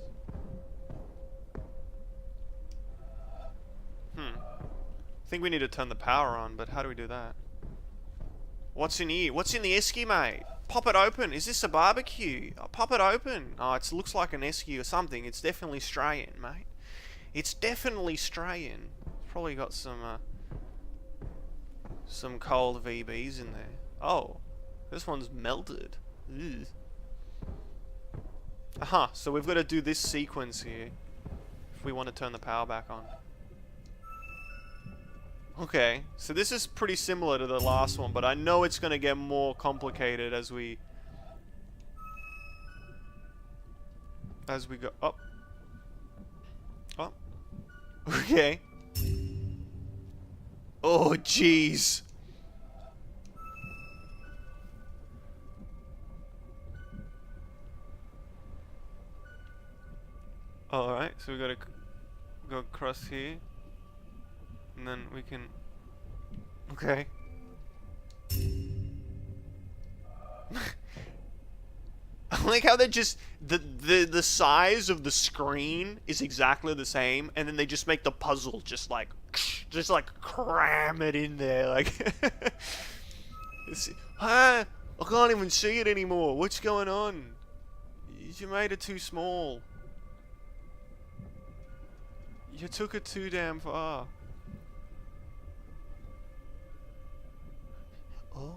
I think we need to turn the power on, but how do we do that? What's in here? What's in the esky, mate? Pop it open. Is this a barbecue? Oh, pop it open. Oh, it looks like an esky or something. It's definitely Australian, mate. It's definitely Australian. It's probably got some cold VBs in there. Oh, this one's melted. Ugh. Aha, so we've got to do this sequence here if we want to turn the power back on. Okay, so this is pretty similar to the last one, but I know it's going to get more complicated as we go up. Oh. Okay. Oh, jeez. Alright, so we gotta go across here. And then we can... Okay. I like how they're just... The size of the screen is exactly the same, and then they just make the puzzle just like cram it in there. Like... I can't even see it anymore. What's going on? You made it too small. You took it too damn far. Oh.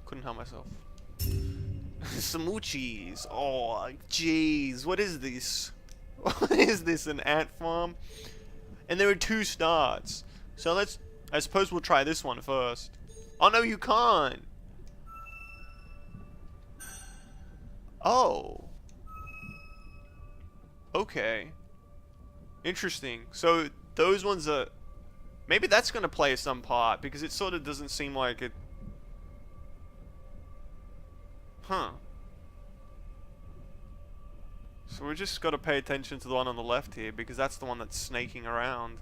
Couldn't help myself. Smoochies. Oh, jeez. What is this? What is this? An ant farm? And there are 2 starts. So let's I suppose we'll try this one first. Oh no, you can't. Oh. Okay. Interesting. So those ones are... Maybe that's going to play some part, because it sort of doesn't seem like it... Huh. So we just got to pay attention to the one on the left here, because that's the one that's snaking around.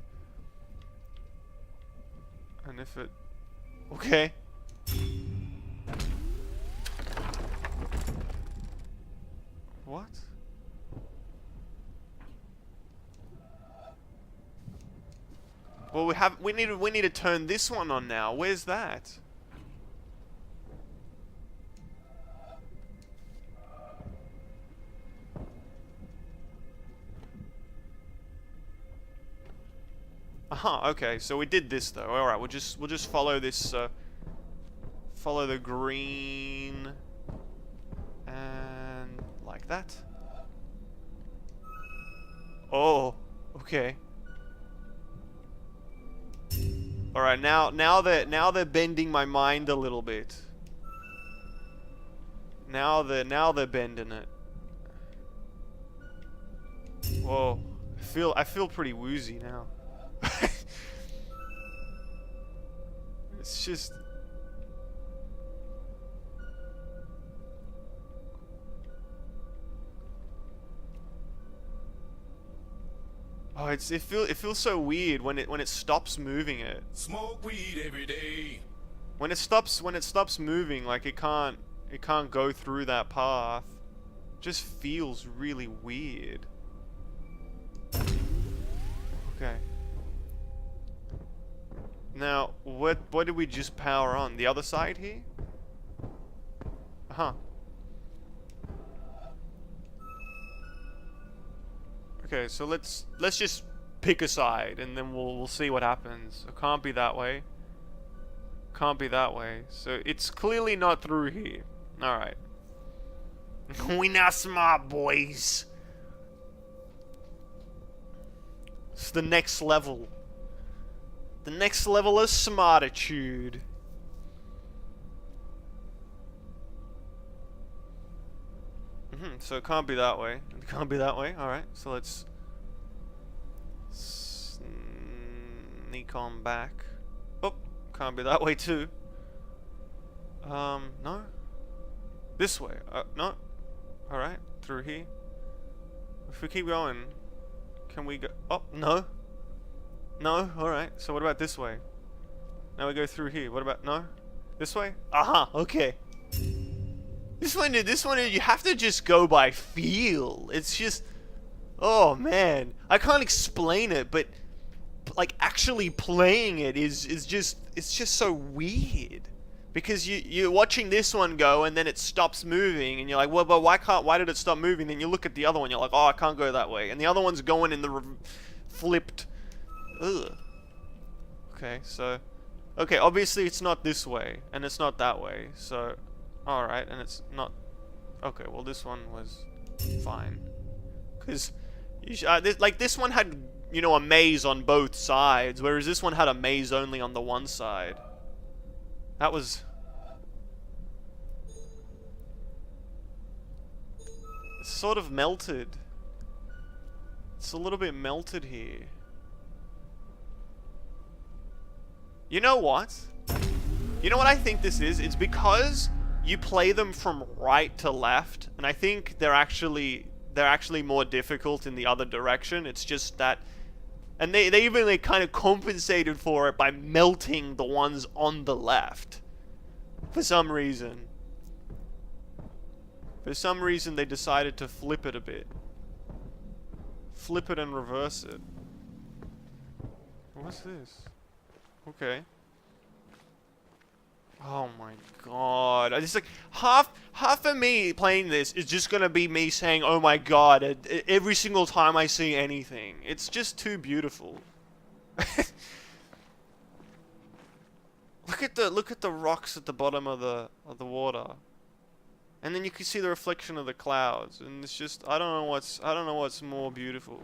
And if it... Okay. What? Well, we need to turn this one on now. Where's that? Aha, okay. So we did this though. All right, we'll just follow this follow the green and like that. Oh, okay. All right, now they're bending my mind a little bit. Now they're bending it. Whoa, I feel pretty woozy now. It's just. Oh, it feels so weird when it stops moving it. Smoke weed every day. When it stops moving, like it can't go through that path. Just feels really weird. Okay. Now, what did we just power on? The other side here? Uh-huh. Okay, so let's just pick a side and then we'll see what happens. It can't be that way. Can't be that way. So it's clearly not through here. Alright. We not smart, boys. It's the next level. The next level of smartitude. So it can't be that way. It can't be that way. Alright, so let's sneak on back. Oh, can't be that way too. No. This way. No. Alright, through here. If we keep going, can we go? Oh, no. No, alright. So what about this way? Now we go through here. What about, no? This way? Aha, okay. This one, you have to just go by feel. It's just, oh man, I can't explain it, but like actually playing it is just, it's just so weird. Because you're watching this one go and then it stops moving and you're like, well, but why did it stop moving? Then you look at the other one, you're like, oh, I can't go that way. And the other one's going in the flipped, ugh. Okay, so, okay, obviously it's not this way and it's not that way, so. Alright, and it's not... Okay, well this one was fine. Because, like this one had, you know, a maze on both sides, whereas this one had a maze only on the one side. That was... It's sort of melted. It's a little bit melted here. You know what? You know what I think this is? It's because you play them from right to left, and I think they're actually more difficult in the other direction. It's just that, and they even like kind of compensated for it by melting the ones on the left for some reason. For some reason they decided to flip it a bit. Flip it and reverse it. What's this? Okay. Oh my god. It's like half of me playing this is just gonna be me saying, oh my god, every single time I see anything. It's just too beautiful. Look at the rocks at the bottom of the water. And then you can see the reflection of the clouds, and it's just I don't know what's more beautiful.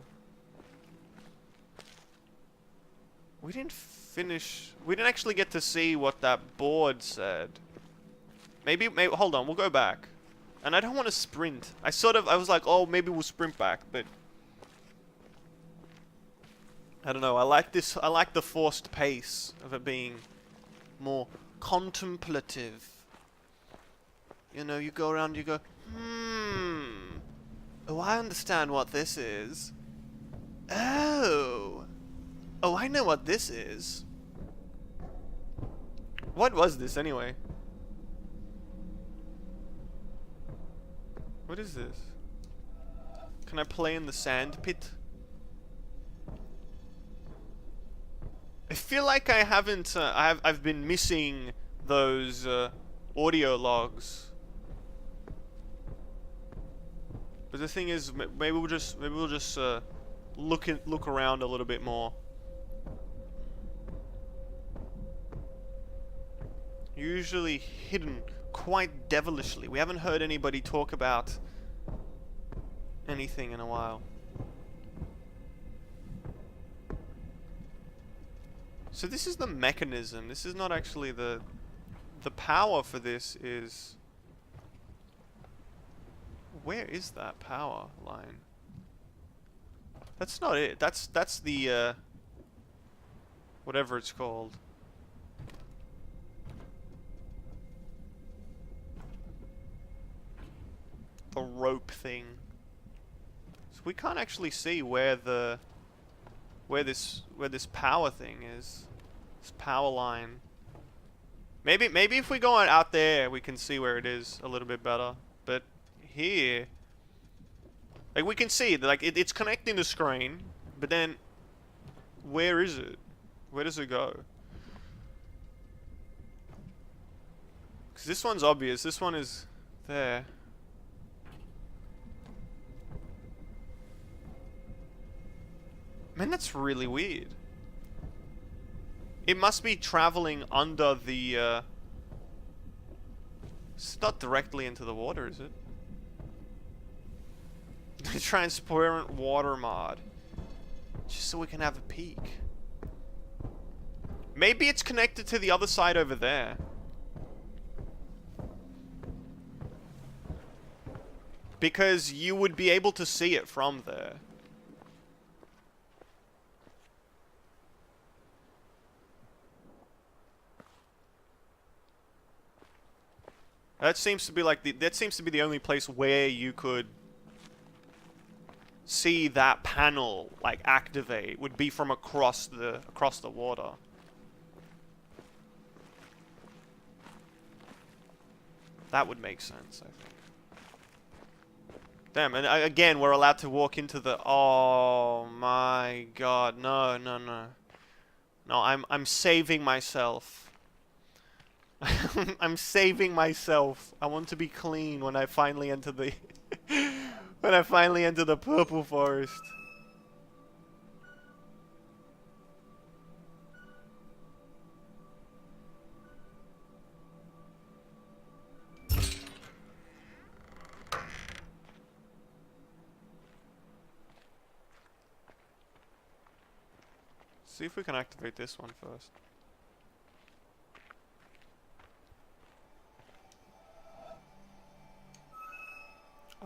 We didn't finish... We didn't actually get to see what that board said. Maybe hold on, we'll go back. And I don't want to sprint. I was like, oh, maybe we'll sprint back, but... I don't know, I like the forced pace of it being more contemplative. You know, you go around, you go, oh, I understand what this is. Oh, I know what this is. What was this anyway? What is this? Can I play in the sand pit? I feel like I haven't. I've been missing those audio logs. But the thing is, maybe we'll just look around a little bit more. Usually hidden quite devilishly. We haven't heard anybody talk about anything in a while. So this is the mechanism. This is not actually the power for this is... Where is that power line? That's not it. That's the whatever it's called. The rope thing. So we can't actually see where this power thing is. This power line. Maybe if we go out there we can see where it is a little bit better. But here, like, we can see that, like, it's connecting the screen, but then where is it? Where does it go? Because this one's obvious. This one is there. Man, that's really weird. It must be traveling under the, It's not directly into the water, is it? Transparent water mod. Just so we can have a peek. Maybe it's connected to the other side over there. Because you would be able to see it from there. That seems to be like the only place where you could see that panel like activate would be from across the water. That would make sense, I think. Damn, and again we're allowed to walk into the... Oh my god, no. No, I'm saving myself. I'm saving myself. I want to be clean when I finally enter the when I finally enter the purple forest. See if we can activate this one first.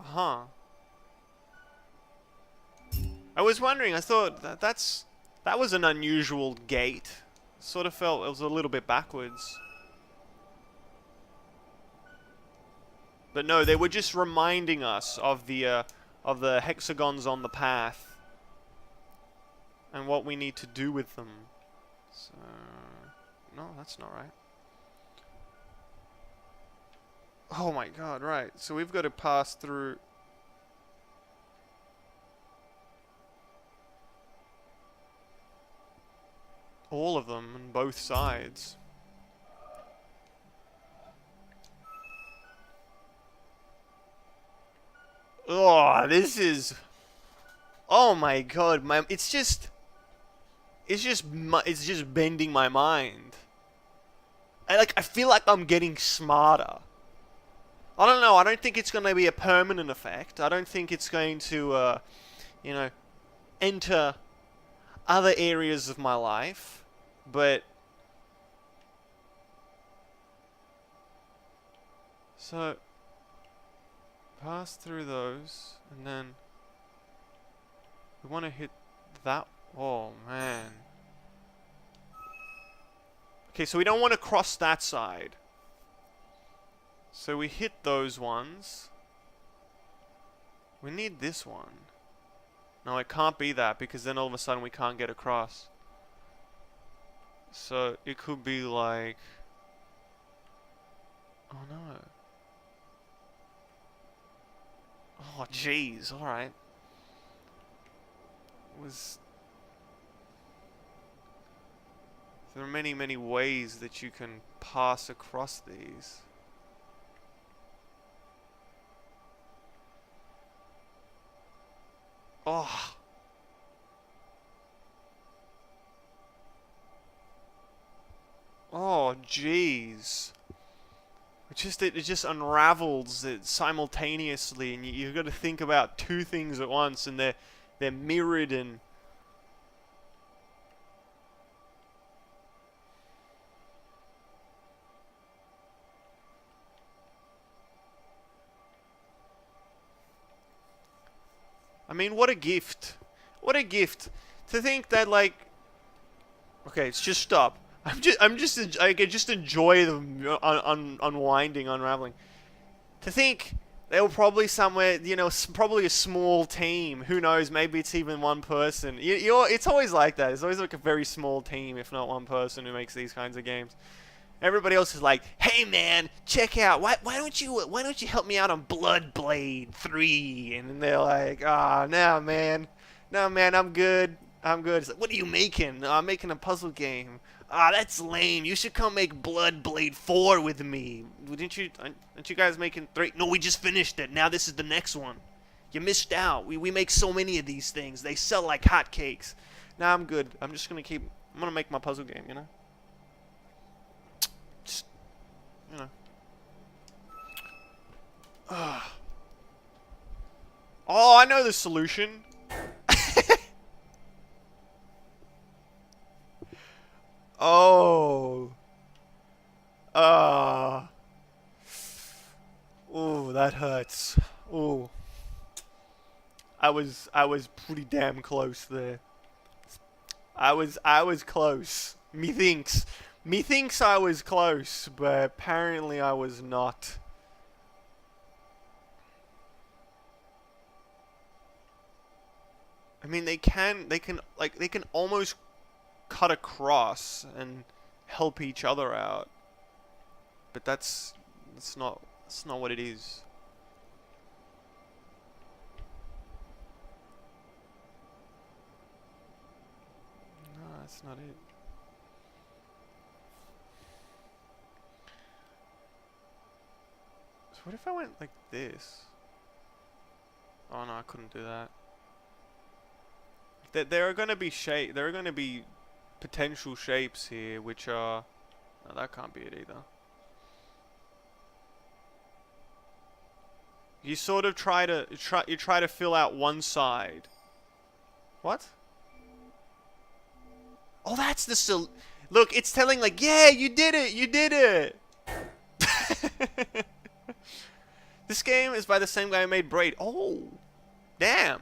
Huh. I was wondering, I thought that was an unusual gate. Sort of felt it was a little bit backwards. But no, they were just reminding us of the hexagons on the path and what we need to do with them. So, no, that's not right. Oh my god, right. So we've got to pass through... all of them on both sides. Oh, this is... Oh my god, it's just bending my mind. I feel like I'm getting smarter. I don't know, I don't think it's going to be a permanent effect. I don't think it's going to, you know, enter other areas of my life. But so pass through those, and then we want to hit that. Oh man. Okay, so we don't want to cross that side. So we hit those ones. We need this one. No, it can't be that, because then all of a sudden we can't get across. So it could be like... Oh no. Oh jeez, alright. There are many, many ways that you can pass across these. Oh. Oh, jeez. It just unravels it simultaneously, and you've got to think about two things at once, and they're mirrored and... I mean, what a gift. What a gift. To think that, like... Okay, it's just stop. I can just enjoy the unwinding, unraveling. To think they were probably somewhere, you know, probably a small team. Who knows? Maybe it's even one person. It's always like that. It's always like a very small team, if not one person, who makes these kinds of games. Everybody else is like, "Hey man, check out. Why don't you help me out on Bloodblade 3?" And then they're like, "Ah, no man, I'm good. It's like, what are you making? I'm making a puzzle game. Ah, that's lame. You should come make Bloodblade 4 with me. Aren't you guys making 3? No, we just finished it. Now this is the next one. You missed out. We make so many of these things. They sell like hotcakes. Nah, I'm good. I'm gonna make my puzzle game, you know? Just, you know. Oh, I know the solution. Oh. Oh, that hurts. Oh. I was pretty damn close there. I was close. Methinks I was close, but apparently I was not. I mean, they can almost cut across and help each other out, but that's not what it is. No, that's not it. So what if I went like this? Oh no, I couldn't do that. There are gonna be potential shapes here, which are... No, that can't be it either. You sort of try to fill out one side. What? Oh, that's the look, it's telling like, yeah, you did it! This game is by the same guy who made Braid. Oh, damn.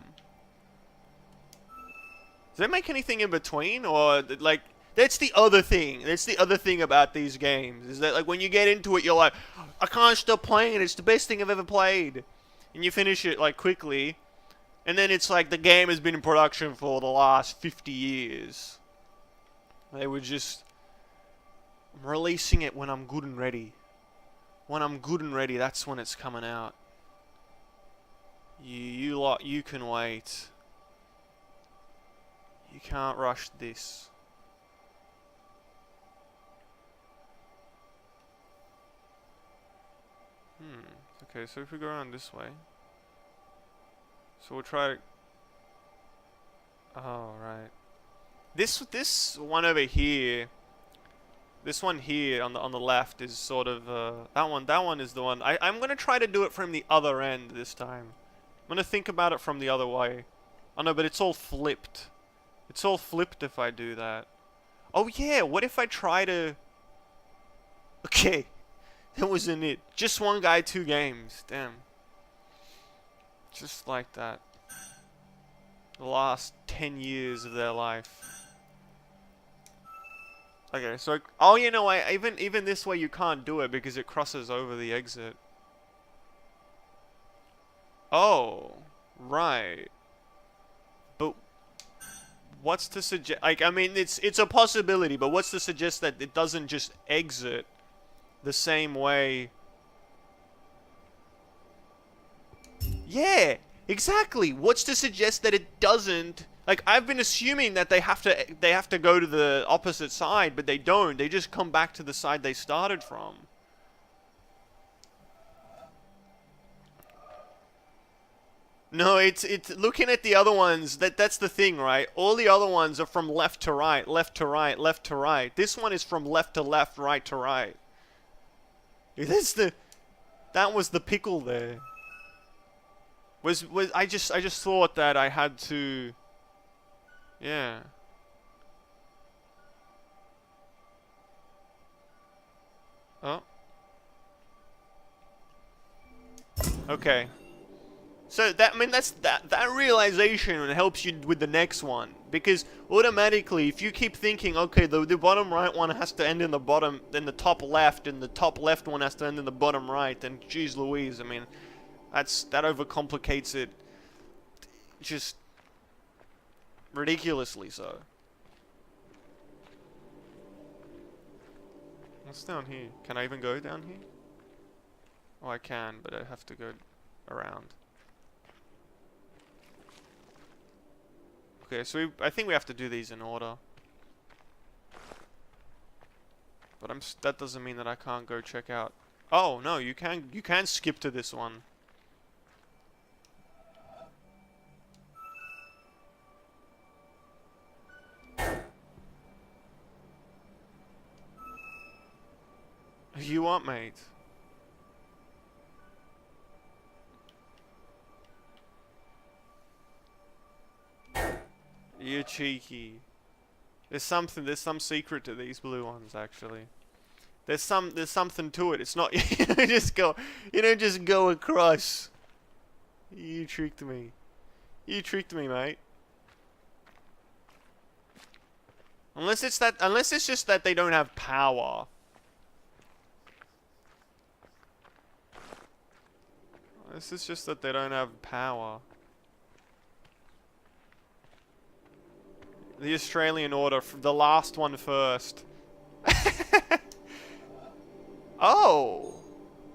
Does that make anything in between, or like... That's the other thing. That's the other thing about these games, is that like when you get into it, you're like, I can't stop playing. It's the best thing I've ever played, and you finish it like quickly, and then it's like the game has been in production for the last 50 years. They were just... I'm releasing it when I'm good and ready. When I'm good and ready, that's when it's coming out. You lot, you can wait. You can't rush this. Okay, so if we go around this way. So we'll try... Oh, right. This one over here... This one here on the left is sort of... That one is the one... I'm going to try to do it from the other end this time. I'm going to think about it from the other way. Oh no, but it's all flipped. It's all flipped if I do that. Oh yeah, what if I try to... Okay, that wasn't it. Just one guy, 2 games. Damn. Just like that. The last 10 years of their life. Okay, so... Oh, you know, even this way you can't do it because it crosses over the exit. Oh, right. But what's to suggest... Like, I mean, it's a possibility, but what's to suggest that it doesn't just exit the same way? Yeah, exactly. What's to suggest that it doesn't? Like, I've been assuming that they have to go to the opposite side, but they don't. They just come back to the side they started from. No, it's looking at the other ones, that's the thing, right? All the other ones are from left to right, left to right, left to right. This one is from left to left, right to right. That was the pickle there. I just thought that I had to... Yeah. Oh. Okay. So that, I mean, that realization helps you with the next one, because automatically, if you keep thinking, okay, the bottom right one has to end in the bottom, then the top left, and the top left one has to end in the bottom right, then geez Louise, I mean, that overcomplicates it, just ridiculously so. What's down here? Can I even go down here? Oh, I can, but I have to go around. Okay, so I think we have to do these in order. But that doesn't mean that I can't go check out. Oh no, you can skip to this one. You want, mate? You're cheeky. There's some secret to these blue ones, actually. There's something to it. It's not, you don't just go across. You tricked me. You tricked me, mate. Unless it's just that they don't have power. This is just that they don't have power. The Australian order, the last one first. Oh!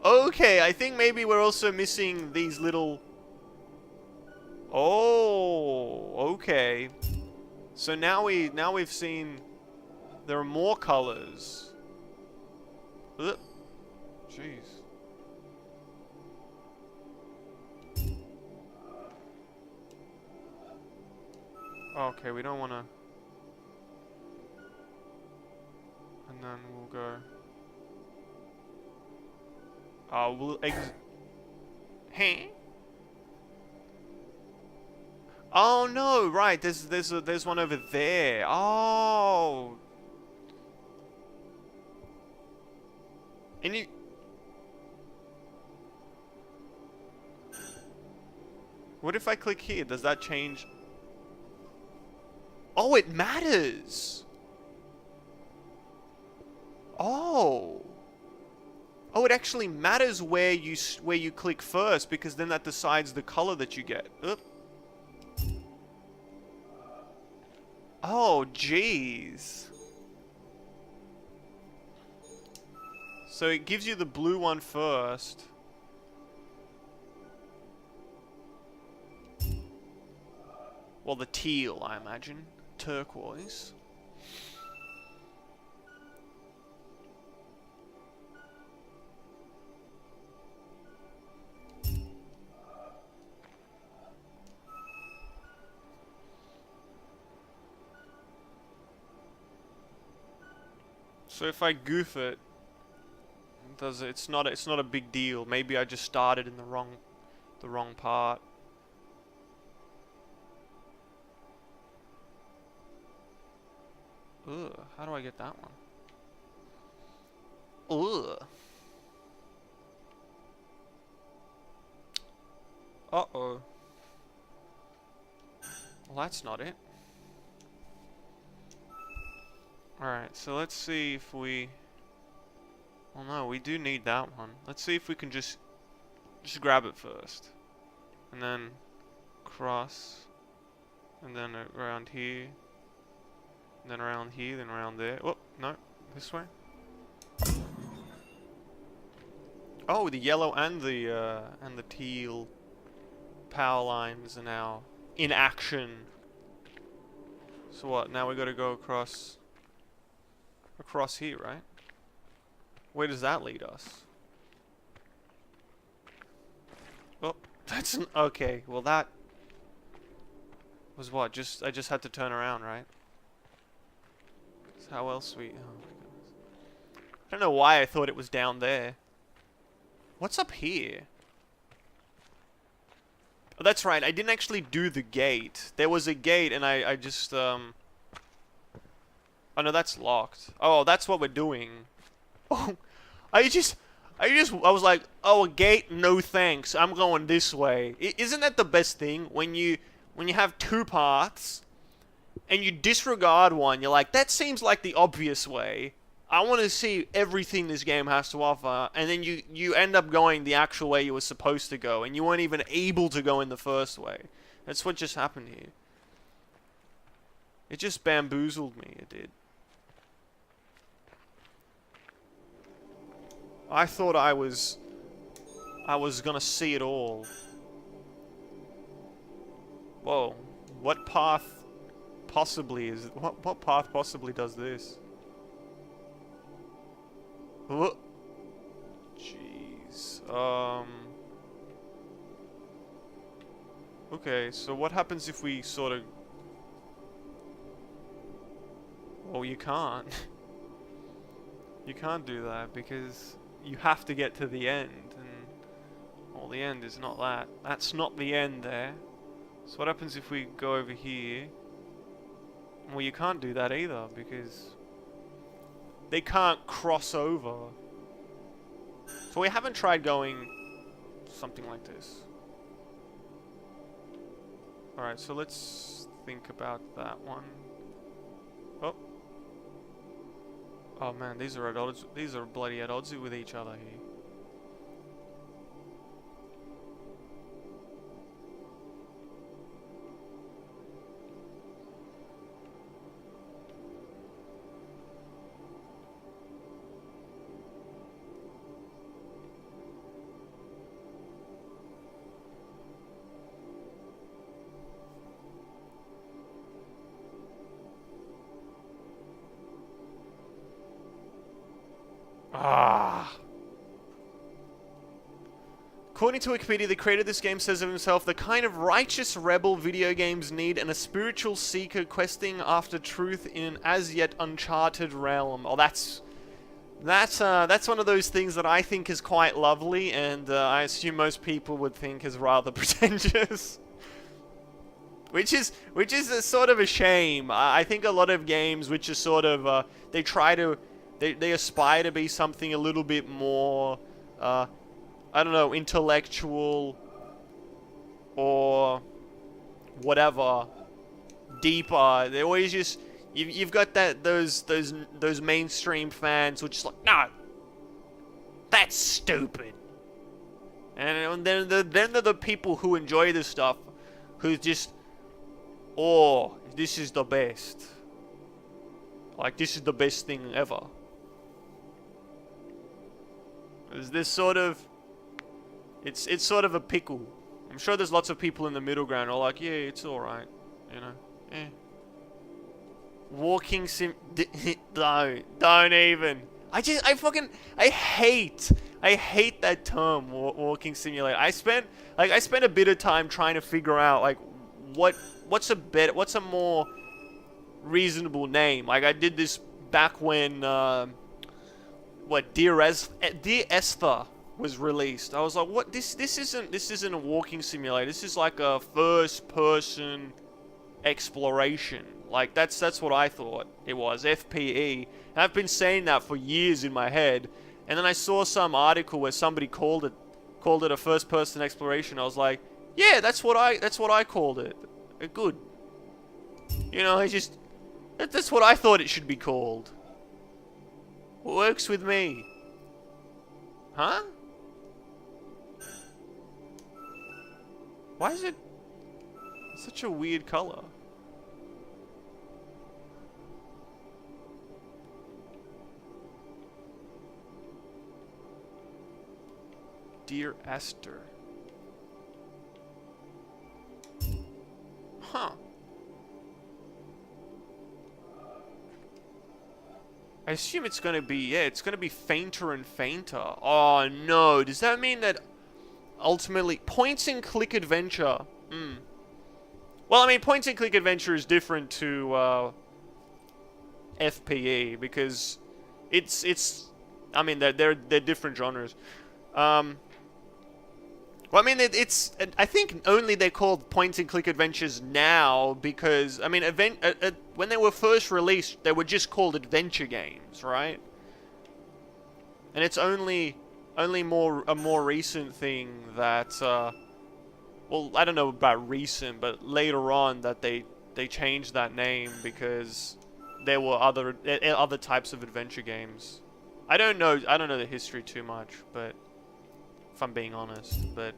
Okay, I think maybe we're also missing these little... Oh, okay. So now we've seen there are more colors. Ugh. Jeez. Okay, we don't want to... And then we'll go... we'll Hey? Oh no, right, there's one over there. Oh. And you... What if I click here? Does that change? Oh, it matters. Oh. Oh, it actually matters where you click first, because then that decides the color that you get. Oop. Oh, jeez. So it gives you the blue one first. Well, the teal, I imagine. Turquoise. So if I goof it, it's not a big deal. Maybe I just started in the wrong part. Ugh, how do I get that one? Ugh. Uh-oh. Well, that's not it. Alright, so let's see if we... Well, no, we do need that one. Let's see if we can just grab it first. And then cross. And then around here. And then around here, then around there. Oh, no, this way. Oh, the yellow and the teal power lines are now in action. So what? Now we got to go across here, right? Where does that lead us? Oh, that's okay. Well, that was what? I just had to turn around, right? So how else we? Oh my goodness. I don't know why I thought it was down there. What's up here? Oh, that's right. I didn't actually do the gate. There was a gate, and I just Oh no, that's locked. Oh, that's what we're doing. Oh, I was like, oh, a gate, no thanks. I'm going this way. Isn't that the best thing when you have two paths and you disregard one? You're like, that seems like the obvious way. I want to see everything this game has to offer, and then you end up going the actual way you were supposed to go, and you weren't even able to go in the first way. That's what just happened here. It just bamboozled me. It did. I thought I was gonna see it all. Whoa, what path possibly is what path possibly does this? Oh, jeez. Okay, so what happens if we sort of? Well, you can't. You can't do that because you have to get to the end, and well, the end is not that. That's not the end there. So what happens if we go over here? Well, you can't do that either because they can't cross over. So we haven't tried going something like this. Alright, so let's think about that one. Oh. Oh man, these are at odds. These are bloody at odds with each other here. Ah. According to Wikipedia, the creator of this game says of himself, the kind of righteous rebel video games need and a spiritual seeker questing after truth in an as yet uncharted realm. Oh, that's one of those things that I think is quite lovely, and I assume most people would think is rather pretentious. Which is a sort of a shame. I think a lot of games which are sort of they aspire to be something a little bit more, I don't know, intellectual or whatever, deeper. They always just you've got those mainstream fans who are just like, no, that's stupid. And then they're the people who enjoy this stuff, who just, oh, this is the best. Like, this is the best thing ever. There's this sort of, it's sort of a pickle. I'm sure there's lots of people in the middle ground who are like, yeah, it's alright, you know, eh. Walking sim, don't even. I hate that term, walking simulator. I spent a bit of time trying to figure out, like, what's a more reasonable name. Like, I did this back when, Dear Esther was released. I was like, what? This isn't a walking simulator. This is like a first-person exploration. Like, that's what I thought it was, FPE. And I've been saying that for years in my head. And then I saw some article where somebody called it a first-person exploration. I was like, yeah, that's what I called it. Good. You know, that's what I thought it should be called. Works with me. Huh? Why is it such a weird color? Dear Esther. Huh. I assume it's gonna be, yeah, it's gonna be fainter and fainter. Oh no, does that mean that ultimately point and click adventure? Well, I mean, point and click adventure is different to FPE because it's I mean they're different genres. Well, I mean, I think only they're called point-and-click adventures now because, I mean, when they were first released, they were just called adventure games, right? And it's only a more recent thing that, well, I don't know about recent, but later on that they changed that name because there were other types of adventure games. I don't know the history too much, but if I'm being honest, but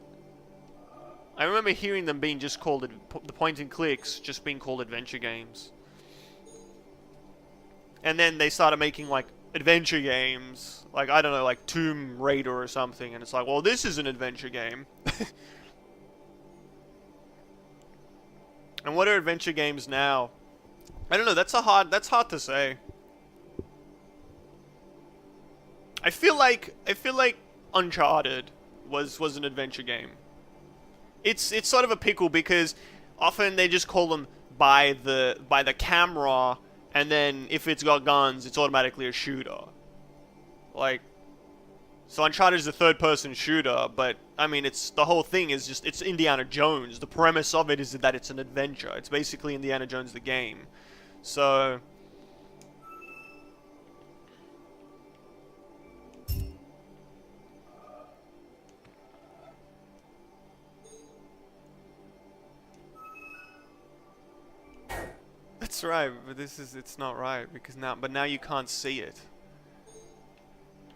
I remember hearing them being just called the point and clicks, just being called adventure games. And then they started making like adventure games, like I don't know, like Tomb Raider or something, and it's like, well, this is an adventure game. And what are adventure games now? I don't know. That's hard to say. I feel like Uncharted was an adventure game. It's sort of a pickle because often they just call them by the camera, and then if it's got guns, it's automatically a shooter. Like, so Uncharted is a third-person shooter, but I mean, the whole thing is just it's Indiana Jones. The premise of it is that it's an adventure. It's basically Indiana Jones the game. So that's right, but it's not right because now you can't see it.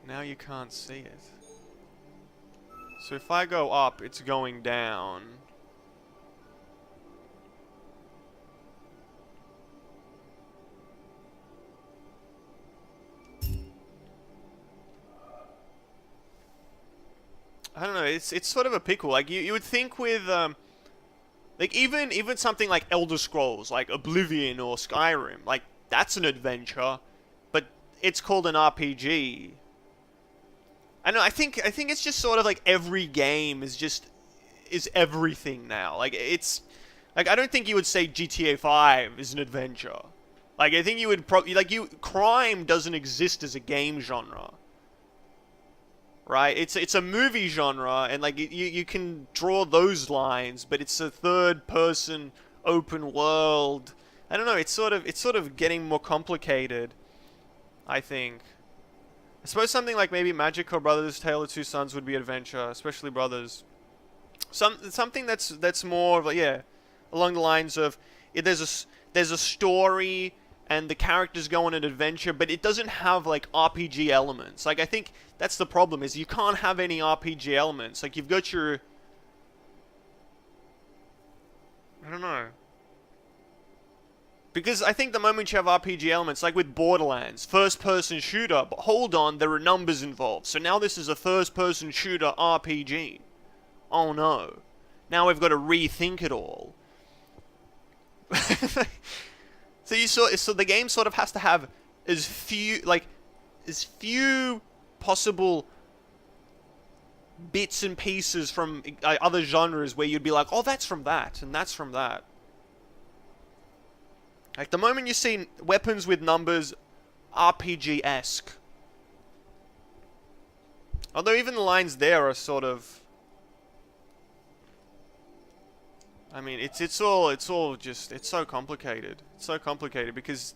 Now you can't see it. So if I go up, it's going down. I don't know, it's sort of a pickle. Like you would think with like even something like Elder Scrolls, like Oblivion or Skyrim, like that's an adventure, but it's called an RPG. I know. I think it's just sort of like every game is everything now. Like it's like I don't think you would say GTA 5 is an adventure. Like I think you would probably crime doesn't exist as a game genre. Right? It's a movie genre, and like you can draw those lines, but it's a third person open world. I don't know, it's sort of getting more complicated, I think. I suppose something like maybe Magic or Brothers Tale of Two Sons would be adventure, especially Brothers. Something that's more of along the lines of there's a story and the characters go on an adventure, but it doesn't have like RPG elements. Like I think that's the problem, is you can't have any RPG elements. Like you've got your, I don't know. Because I think the moment you have RPG elements, like with Borderlands, first-person shooter, but hold on, there are numbers involved. So now this is a first-person shooter RPG. Oh no. Now we've got to rethink it all. So the game sort of has to have as few possible bits and pieces from other genres where you'd be like, oh, that's from that, and that's from that. Like, the moment you see weapons with numbers, RPG-esque. Although even the lines there are sort of I mean, it's all just, it's so complicated. It's so complicated because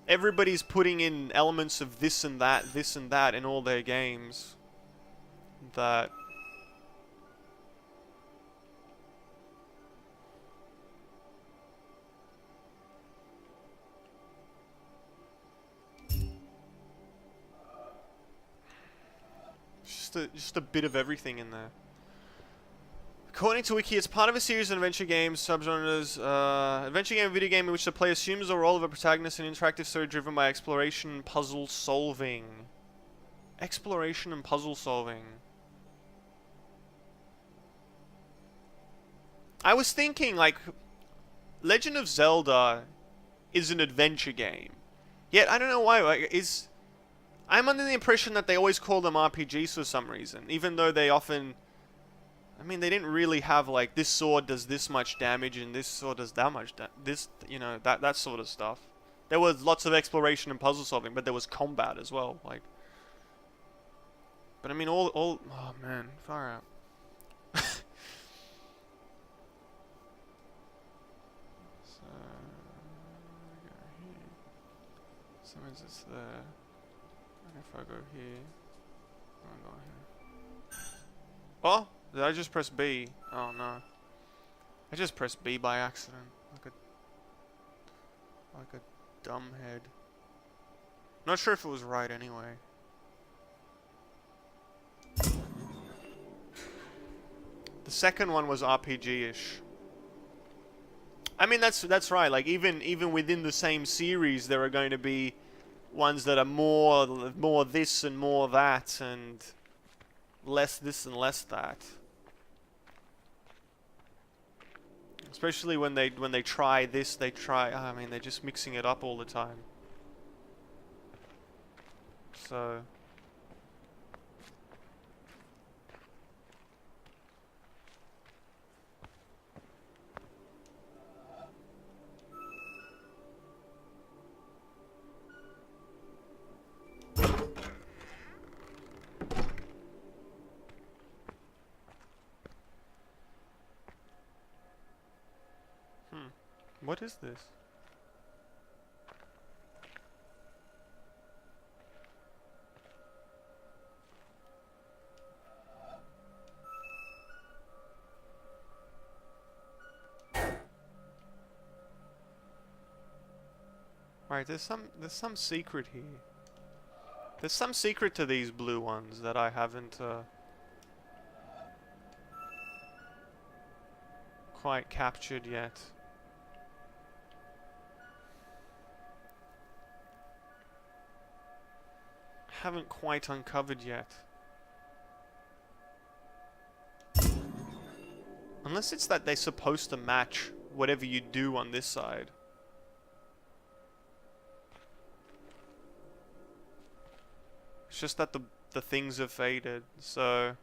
everybody's putting in elements of this and that in all their games. That just a bit of everything in there. According to Wiki, it's part of a series of adventure games, subgenres, adventure game, video game in which the player assumes the role of a protagonist in an interactive story driven by exploration and puzzle solving. Exploration and puzzle solving. I was thinking, like, Legend of Zelda is an adventure game. Yet, I don't know why, like, I'm under the impression that they always call them RPGs for some reason, even though they often... I mean, they didn't really have, like, this sword does this much damage and this sword does that much this, you know, that sort of stuff. There was lots of exploration and puzzle solving, but there was combat as well, like... But I mean, oh man, far out. So, go here. So means it's there. And if I go here, I'll go here. Oh! Did I just press B? Oh no. I just pressed B by accident. Like a dumb head. Not sure if it was right anyway. The second one was RPG-ish. I mean, that's right. Like even within the same series, there are going to be ones that are more this and more that, and less this and less that. Especially when they try this, I mean, they're just mixing it up all the time. So what is this? Right, there's some secret here. There's some secret to these blue ones that I haven't quite captured yet. Haven't quite uncovered yet. Unless it's that they're supposed to match whatever you do on this side. It's just that the things have faded, so...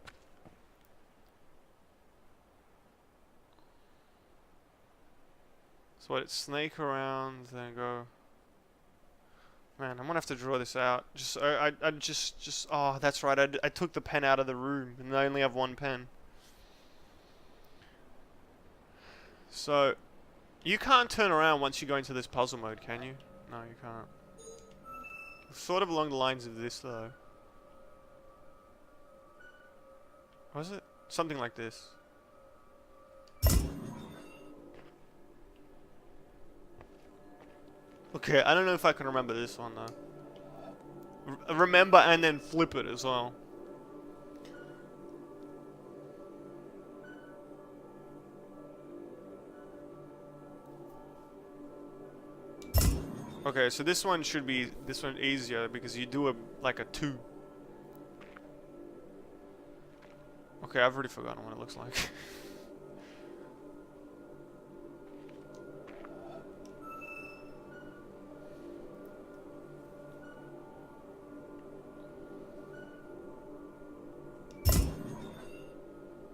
So what, it's snake around, then go... Man, I'm gonna have to draw this out. Oh, that's right. I took the pen out of the room, and I only have one pen. So, you can't turn around once you go into this puzzle mode, can you? No, you can't. Sort of along the lines of this, though. Was it? Something like this. Okay, I don't know if I can remember this one though. Remember and then flip it as well. Okay, so this one should be easier because you do like a 2. Okay, I've already forgotten what it looks like.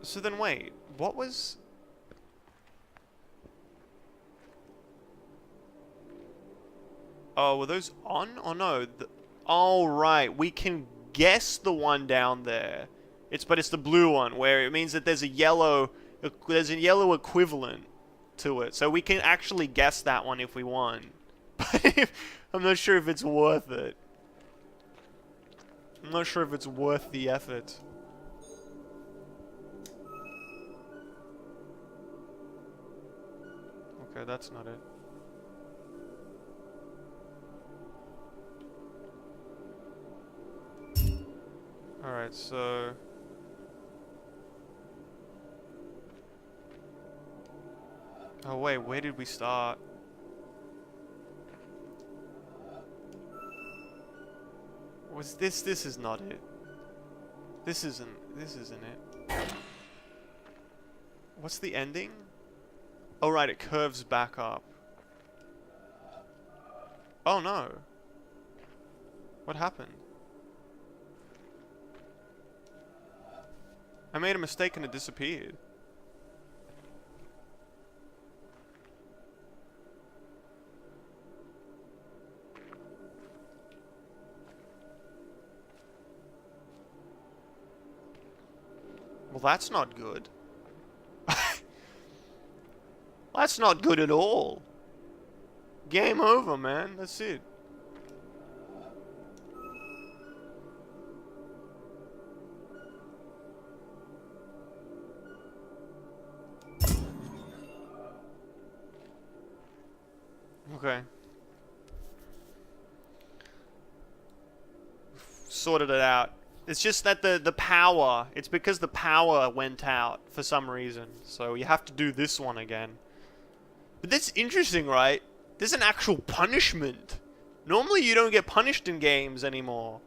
So then wait, what was... Oh, were those on or no? Oh, right, we can guess the one down there. But it's the blue one, where it means that there's a yellow There's a yellow equivalent to it, so we can actually guess that one if we want. But I'm not sure if it's worth it. I'm not sure if it's worth the effort. Okay, that's not it. Alright, so... Oh wait, where did we start? Was this? This is not it. This isn't it. What's the ending? Oh right, it curves back up. Oh no. What happened? I made a mistake and it disappeared. Well, that's not good. That's not good at all. Game over, man. That's it. Okay. Sorted it out. It's just that the power, it's because the power went out for some reason. So you have to do this one again. But that's interesting, right? There's an actual punishment. Normally you don't get punished in games anymore.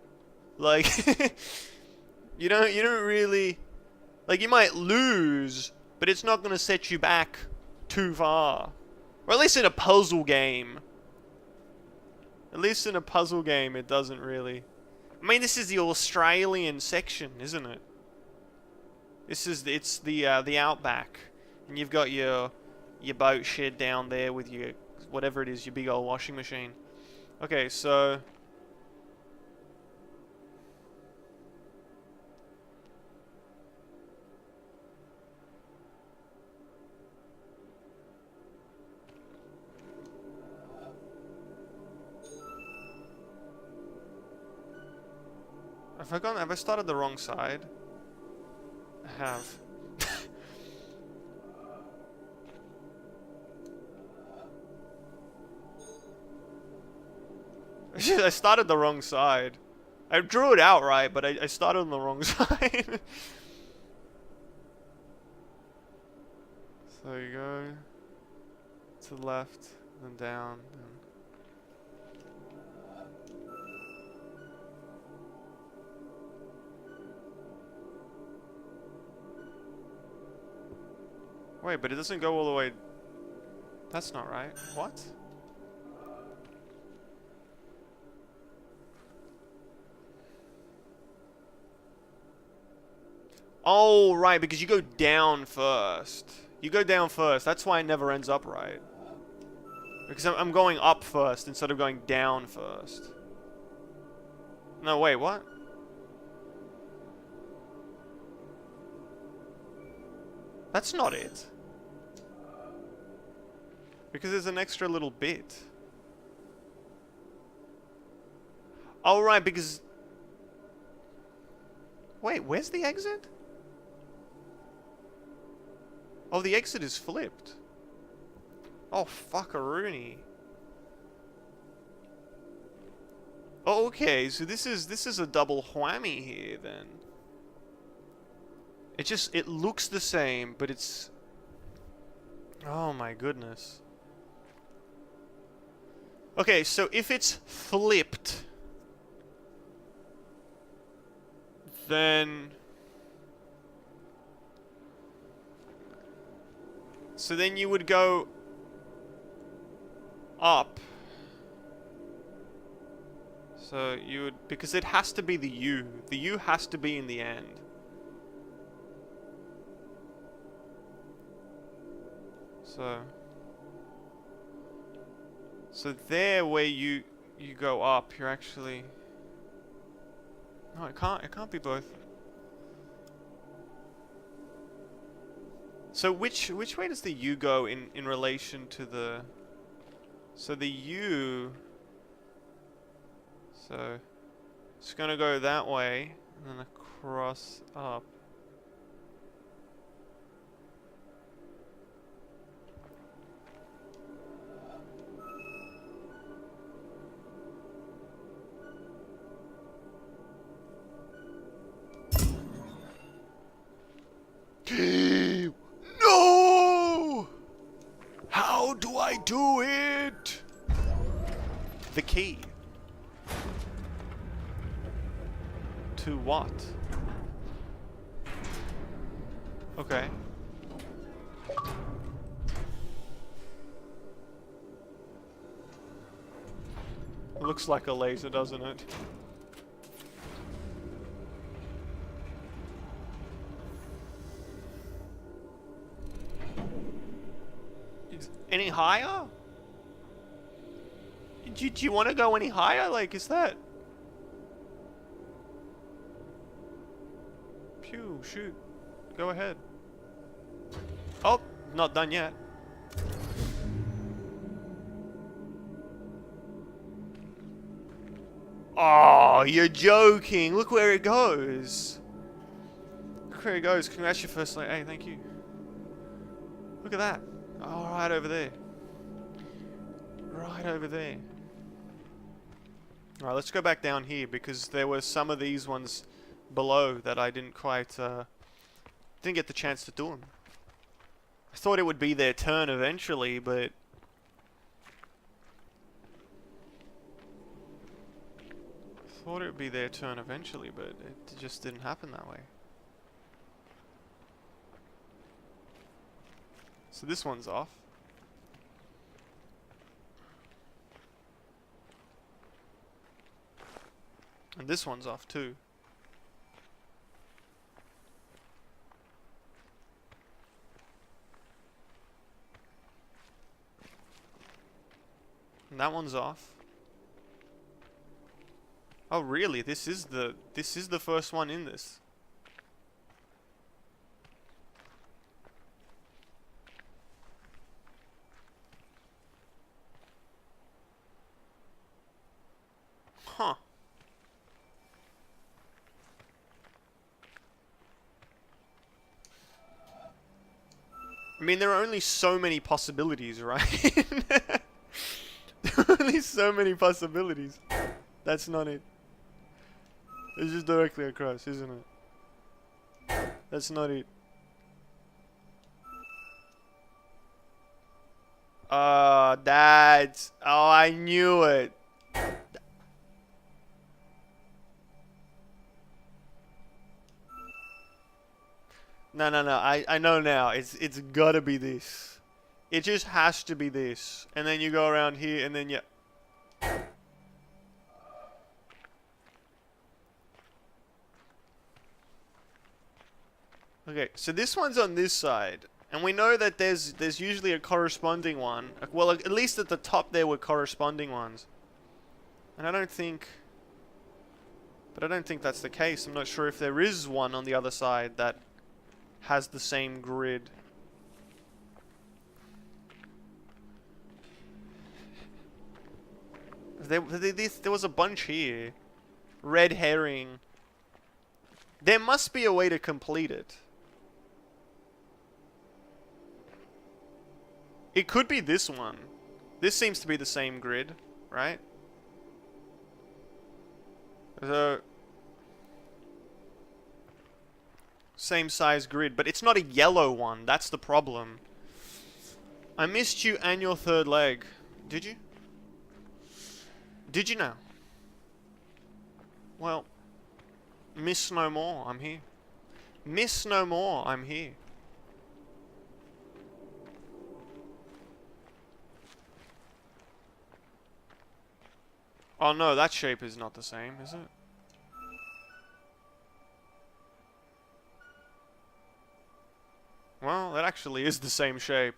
Like you don't really, like, you might lose, but it's not going to set you back too far. Or at least in a puzzle game. At least in a puzzle game it doesn't really. I mean, this is the Australian section, isn't it? It's the outback, and you've got your boat shed down there with your whatever it is, your big old washing machine. Okay, so have I started the wrong side? I have. I started the wrong side. I drew it out right, but I started on the wrong side. So you go to the left, then down, then... Wait, but it doesn't go all the way... That's not right. What? Oh, right, because you go down first. You go down first. That's why it never ends up right. Because I'm going up first instead of going down first. No, wait, what? That's not it. Because there's an extra little bit. Oh, right, because... Wait, where's the exit? Oh, the exit is flipped. Oh, fuckaroonie. Oh, okay, so this is a double whammy here, then. It looks the same, but it's... Oh my goodness. Okay, so if it's flipped, then... So then you would go up. So you would... Because it has to be the U. The U has to be in the end. So there where you go up, you're actually... No, it can't be both. So which way does the U go in relation to the... So the U... So it's gonna go that way and then across up. No! How do I do it? The key. To what? Okay. It looks like a laser, doesn't it? Any higher? Do you want to go any higher? Like, is that... Phew, shoot. Go ahead. Oh, not done yet. Oh, you're joking. Look where it goes. Look where it goes. Congrats, your first like, hey, thank you. Look at that. Oh, right over there. Right over there. Alright, let's go back down here because there were some of these ones below that I didn't quite, didn't get the chance to do them. I thought it would be their turn eventually, but... Thought it would be their turn eventually, but it just didn't happen that way. So this one's off. And this one's off too. And that one's off. Oh really? This is the first one in this. Huh. I mean, there are only so many possibilities, right? There are only so many possibilities. That's not it. It's just directly across, isn't it? That's not it. That's... Oh, I knew it. No, I know now. It's gotta be this. It just has to be this. And then you go around here and then you... Okay, so this one's on this side. And we know that there's usually a corresponding one. Well, at least at the top there were corresponding ones. And I don't think... But I don't think that's the case. I'm not sure if there is one on the other side that has the same grid. There was a bunch here. Red herring. There must be a way to complete it. It could be this one. This seems to be the same grid, right? So... Same size grid, but it's not a yellow one. That's the problem. I missed you and your third leg. Did you? Did you now? Well, miss no more. I'm here. Miss no more. I'm here. Oh no, that shape is not the same, is it? Well, that actually is the same shape.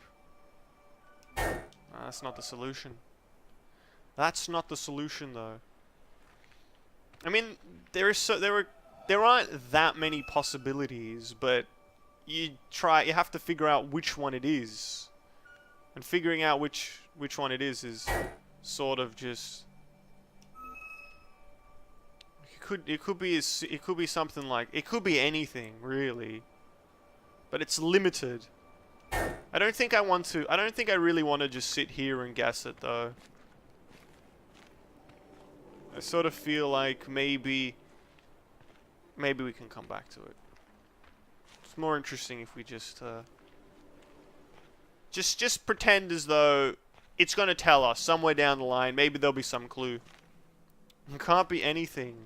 That's not the solution. That's not the solution, though. I mean, there aren't that many possibilities, but you have to figure out which one it is. And figuring out which one it is sort of just... It could be something like... It could be anything, really. But it's limited. I don't think I really want to just sit here and guess it, though. I sort of feel like maybe we can come back to it. It's more interesting if we just pretend as though it's going to tell us somewhere down the line. Maybe there'll be some clue. It can't be anything.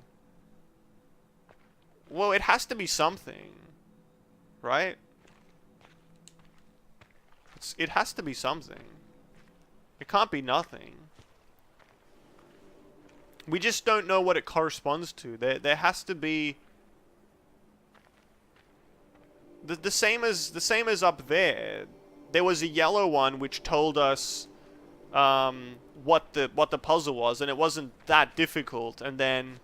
Well, it has to be something, right? It has to be something. It can't be nothing. We just don't know what it corresponds to. There has to be the same as up there. There was a yellow one which told us what the puzzle was, and it wasn't that difficult. And then,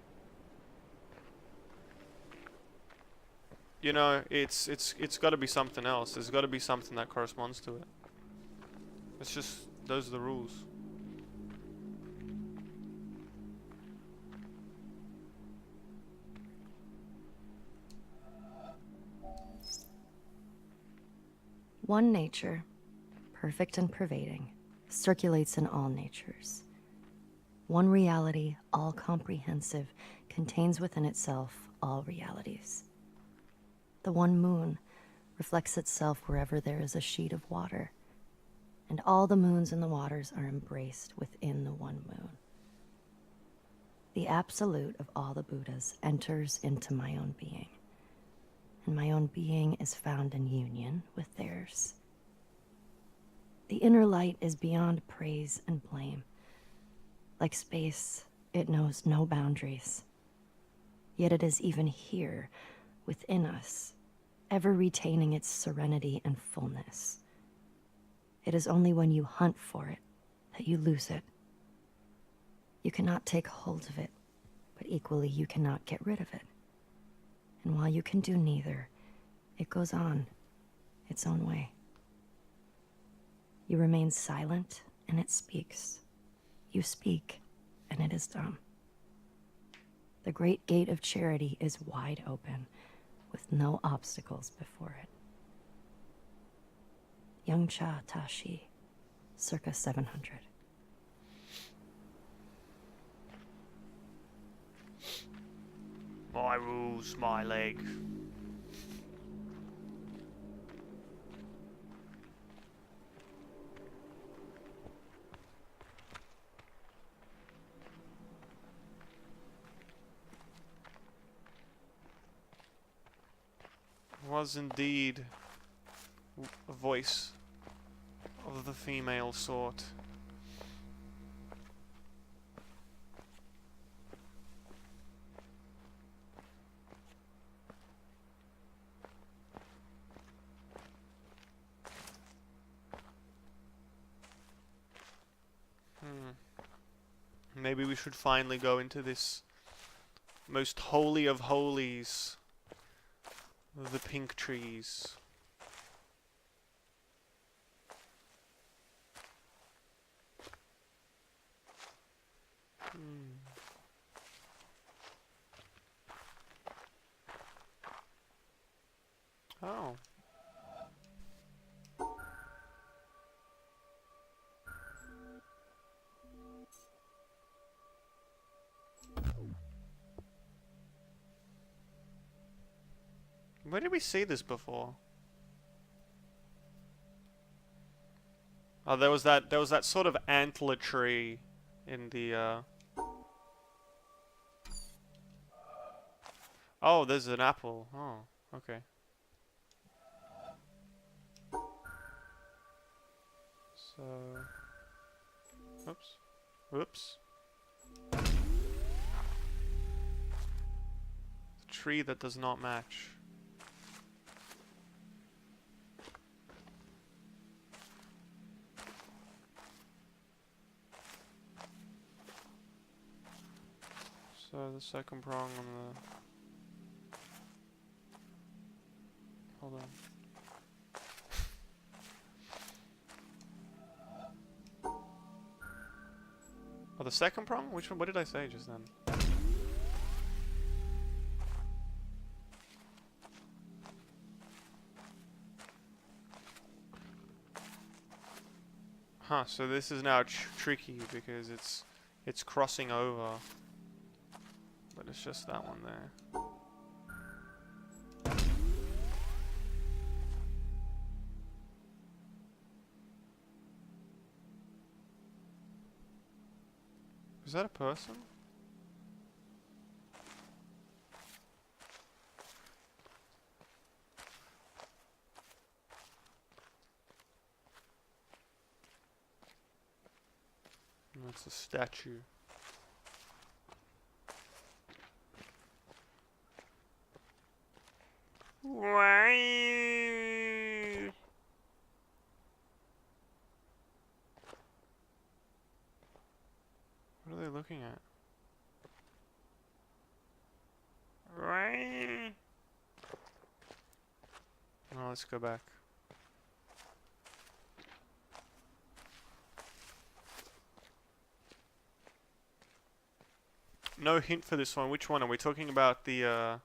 you know, it's got to be something else. There's got to be something that corresponds to it. It's just, those are the rules. One nature, perfect and pervading, circulates in all natures. One reality, all-comprehensive, contains within itself all realities. The one moon reflects itself wherever there is a sheet of water, and all the moons in the waters are embraced within the one moon. The absolute of all the Buddhas enters into my own being, and my own being is found in union with theirs. The inner light is beyond praise and blame. Like space, it knows no boundaries. Yet it is even here, within us, ever retaining its serenity and fullness. It is only when you hunt for it that you lose it. You cannot take hold of it, but equally you cannot get rid of it. And while you can do neither, it goes on its own way. You remain silent, and it speaks. You speak, and it is dumb. The great gate of charity is wide open, with no obstacles before it. Young Cha Tashi, circa 700. My rules, my leg. Was indeed a voice of the female sort. Maybe we should finally go into this most holy of holies, the pink trees. Oh. Where did we see this before? Oh, there was that sort of antler tree in the Oh, there's an apple. Oh, okay. So, oops. Whoops. The tree that does not match. So the second prong on the... Hold on. Oh, the second prong? Which one? What did I say just then? Huh, so this is now tricky because it's crossing over. But it's just that one there. Is that a person? No, it's a statue. Why? What are they looking at? Right. No, let's go back. No hint for this one. Which one are we talking about? The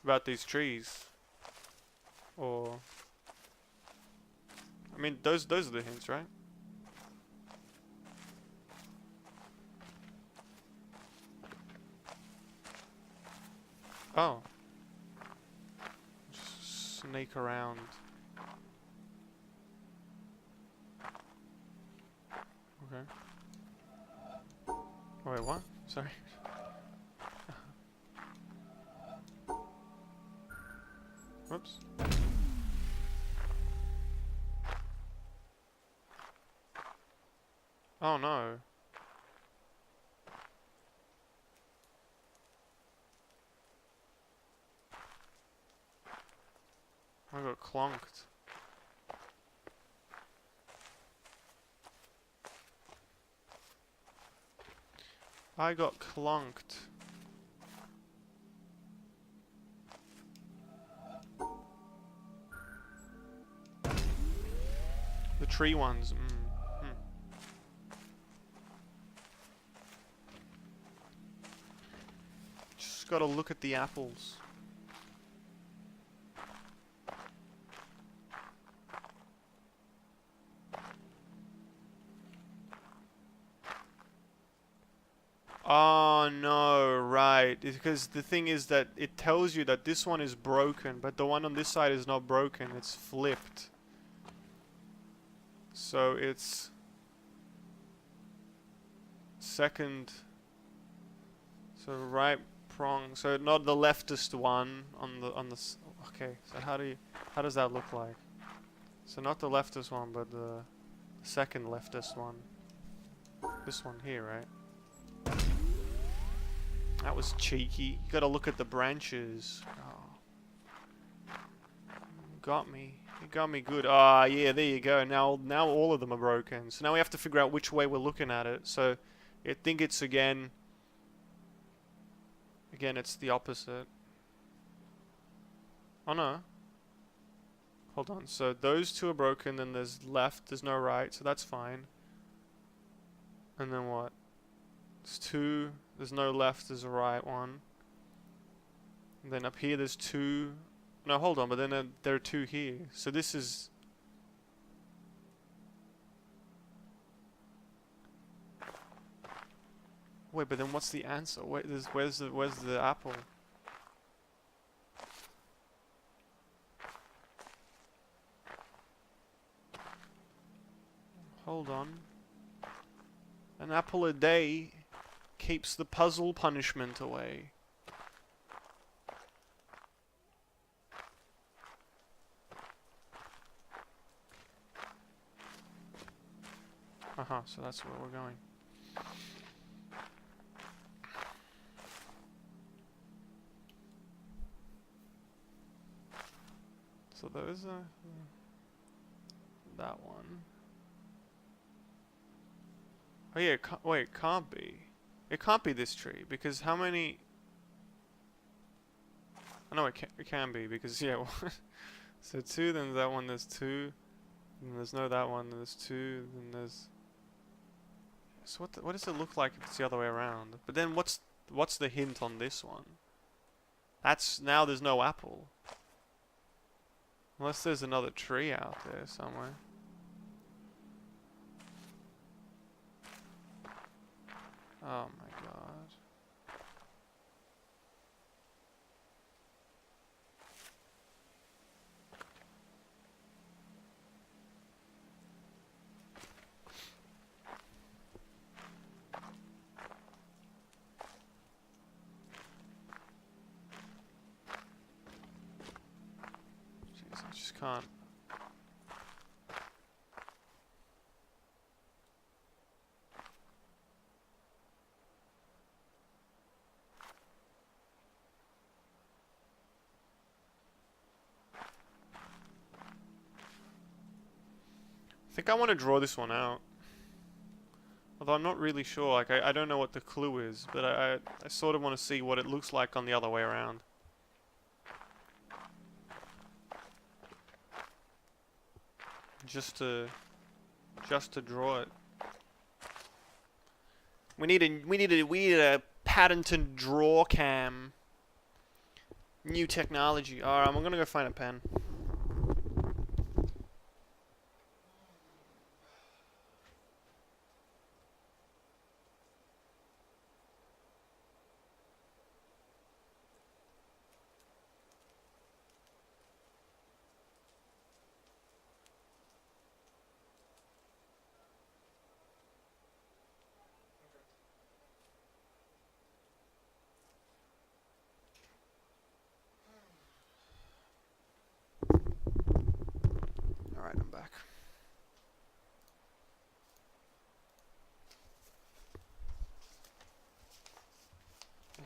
about these trees, or I mean, those are the hints, right? Oh. Just snake around. Okay. Oh, wait, what? Sorry. Whoops. Oh no. I got clonked. I got clonked. The tree ones. Just gotta look at the apples. Oh no, right. Because the thing is that it tells you that this one is broken, but the one on this side is not broken, it's flipped. So it's second, so right prong, so not the leftist one on the okay, so how does that look like? So not the leftist one, but the second leftist one. This one here, right? That was cheeky. You gotta look at the branches. Oh. Got me. You got me good. Ah, yeah, there you go. Now all of them are broken. So now we have to figure out which way we're looking at it. So I think it's again, it's the opposite. Oh no. Hold on. So those two are broken, then there's left, there's no right, so that's fine. And then what? There's two, there's no left, there's a right one. And then up here there's two. No, hold on, but then there are two here. So this is... Wait, but then what's the answer? Wait, where's the apple? Hold on. An apple a day keeps the puzzle punishment away. So that's where we're going. So those are that one. Oh yeah, wait, it can't be. It can't be this tree because how many? I know it can be because yeah. So two, then that one. There's two. Then there's no that one. There's two. Then there's. So what does it look like if it's the other way around? But then what's the hint on this one? That's now there's no apple. Unless there's another tree out there somewhere. Oh my god. Jeez, I just can't. I think I want to draw this one out. Although I'm not really sure, like I don't know what the clue is, but I sort of want to see what it looks like on the other way around. Just to draw it. We need a patented draw cam. New technology. Alright, I'm gonna go find a pen. Alright, I'm back.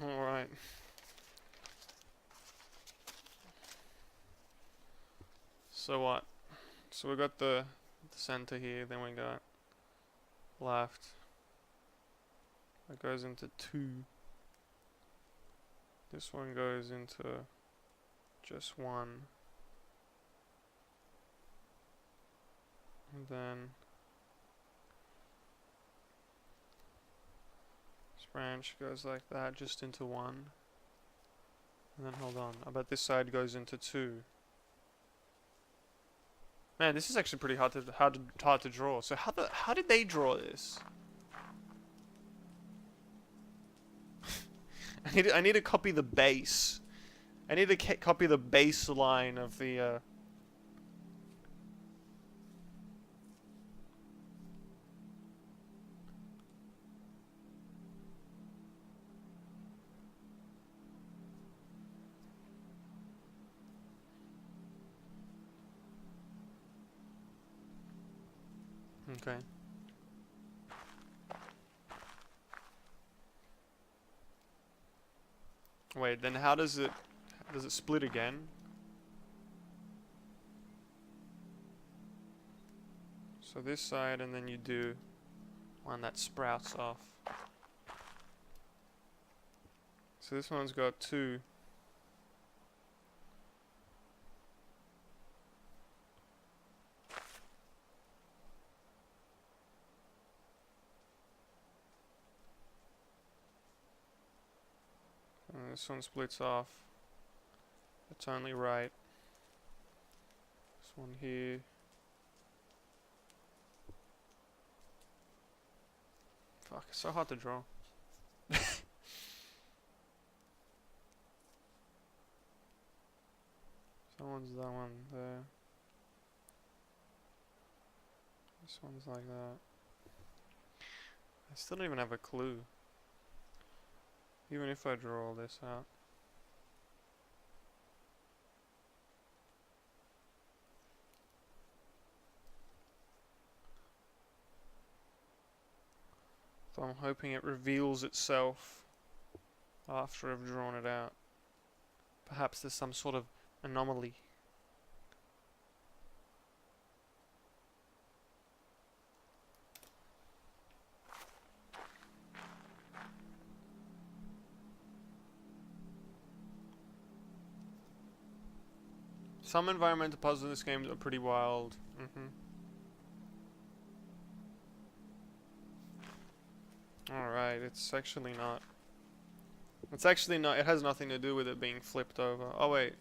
Alright. So what? So we got the center here, then we got left. That goes into 2. This one goes into just 1. And then this branch goes like that, just into 1. And then hold on, I bet this side goes into 2. Man, this is actually pretty hard to draw. So how did they draw this? I need to copy the base. I need to copy the baseline of the Okay. Wait, then how does it split again? So this side, and then you do one that sprouts off. So this one's got 2. And this one splits off. It's only right. This one here. Fuck, it's so hard to draw. Someone's that one there. This one's like that. I still don't even have a clue. Even if I draw all this out. So I'm hoping it reveals itself after I've drawn it out. Perhaps there's some sort of anomaly. Some environmental puzzles in this game are pretty wild. Alright, it's actually not. It's actually not. It has nothing to do with it being flipped over. Oh, wait.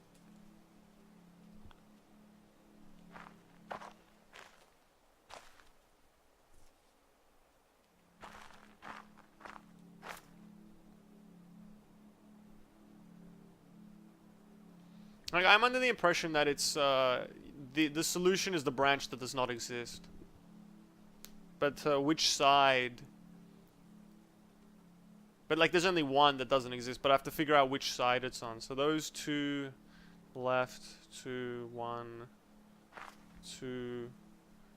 Like, I'm under the impression that it's, the solution is the branch that does not exist. But, which side? But, like, there's only one that doesn't exist, but I have to figure out which side it's on. So those two, left, 2, 1, 2.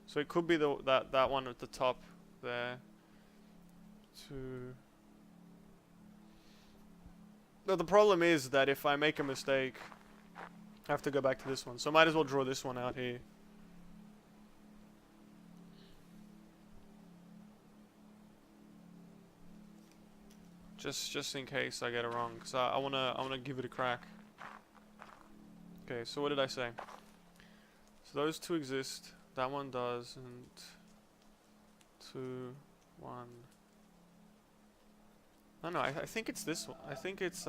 So it could be that one at the top there. 2. But the problem is that if I make a mistake, I have to go back to this one. So I might as well draw this one out here. Just in case I get it wrong, because I wanna give it a crack. Okay, so what did I say? So those two exist. That one does, and 2, 1. No, I think it's this one. I think it's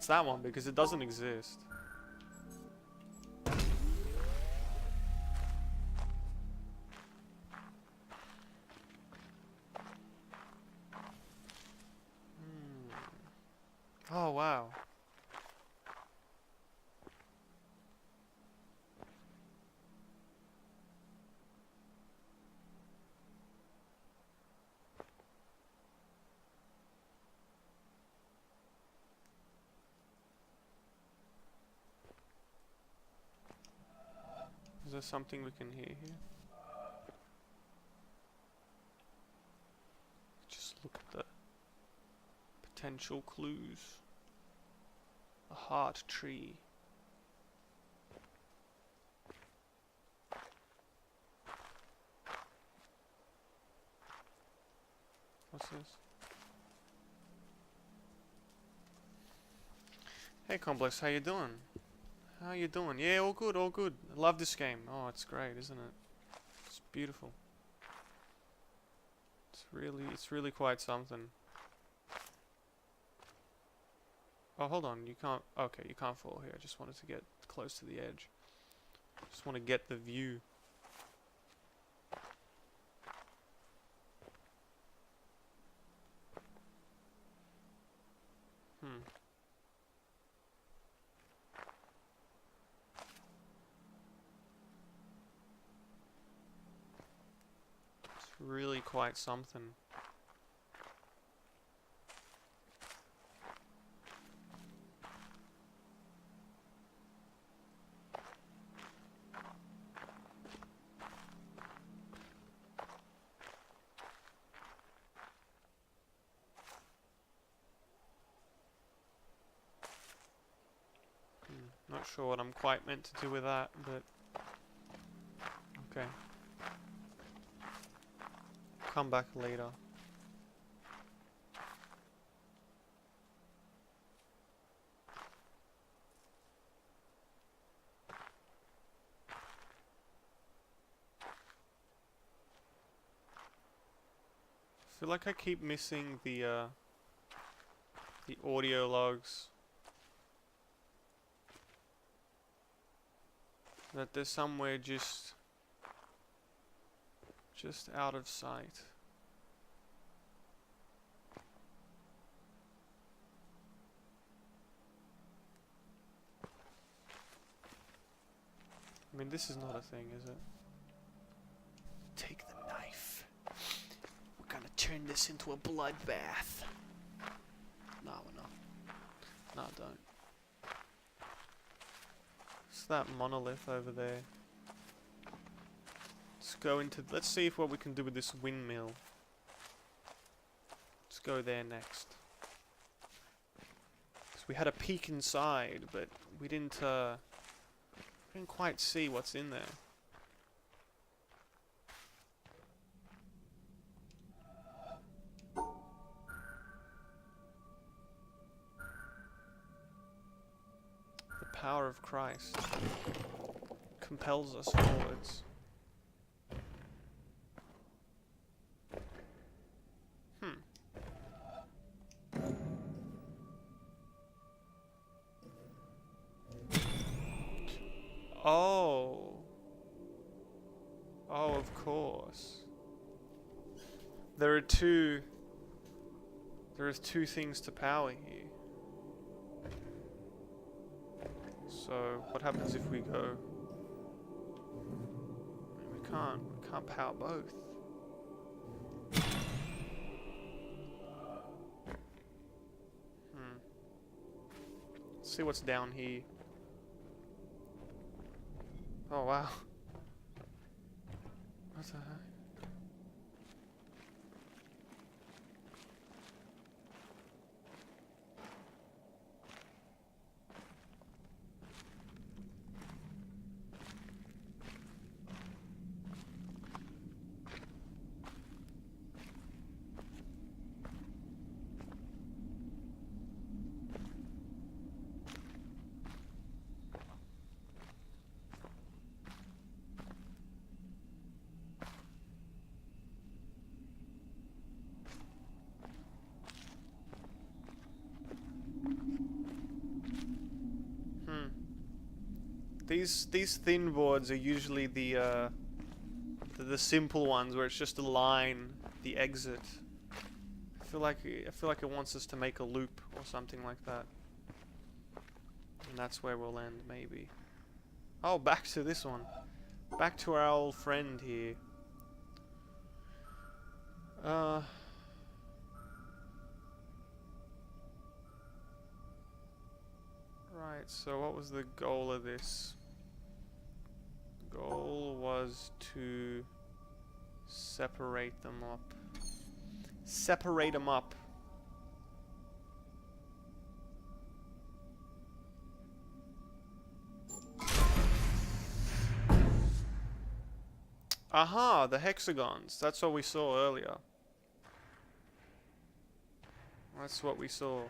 that one because it doesn't exist. Oh, wow. Is there something we can hear here? Just look at the potential clues. A heart tree. What's this? Hey Complex, how you doing? How you doing? Yeah, all good, all good. I love this game. Oh, it's great, isn't it? It's beautiful. It's really quite something. Oh, hold on, you can't, okay, you can't fall here. I just wanted to get close to the edge. Just want to get the view. It's really quite something. Not sure what I'm quite meant to do with that, but okay. Come back later. I feel like I keep missing the audio logs. That they're somewhere just out of sight. I mean, this is not a thing, is it? Take the knife. We're gonna turn this into a bloodbath. No, we're not. No, don't. It's that monolith over there. Let's see what we can do with this windmill. Let's go there next. So we had a peek inside, but we didn't quite see what's in there. The power of Christ compels us forwards. Oh. Oh, of course. There are two things to power here. So what happens if we go? We can't power both. Let's see what's down here. Oh wow. What the heck? These thin boards are usually the simple ones where it's just a line, the exit. I feel like it wants us to make a loop or something like that. And that's where we'll end, maybe. Oh, back to this one. Back to our old friend here. Right, so what was the goal of this? The goal was to separate them up. Separate them up. Aha, the hexagons. That's what we saw earlier. That's what we saw.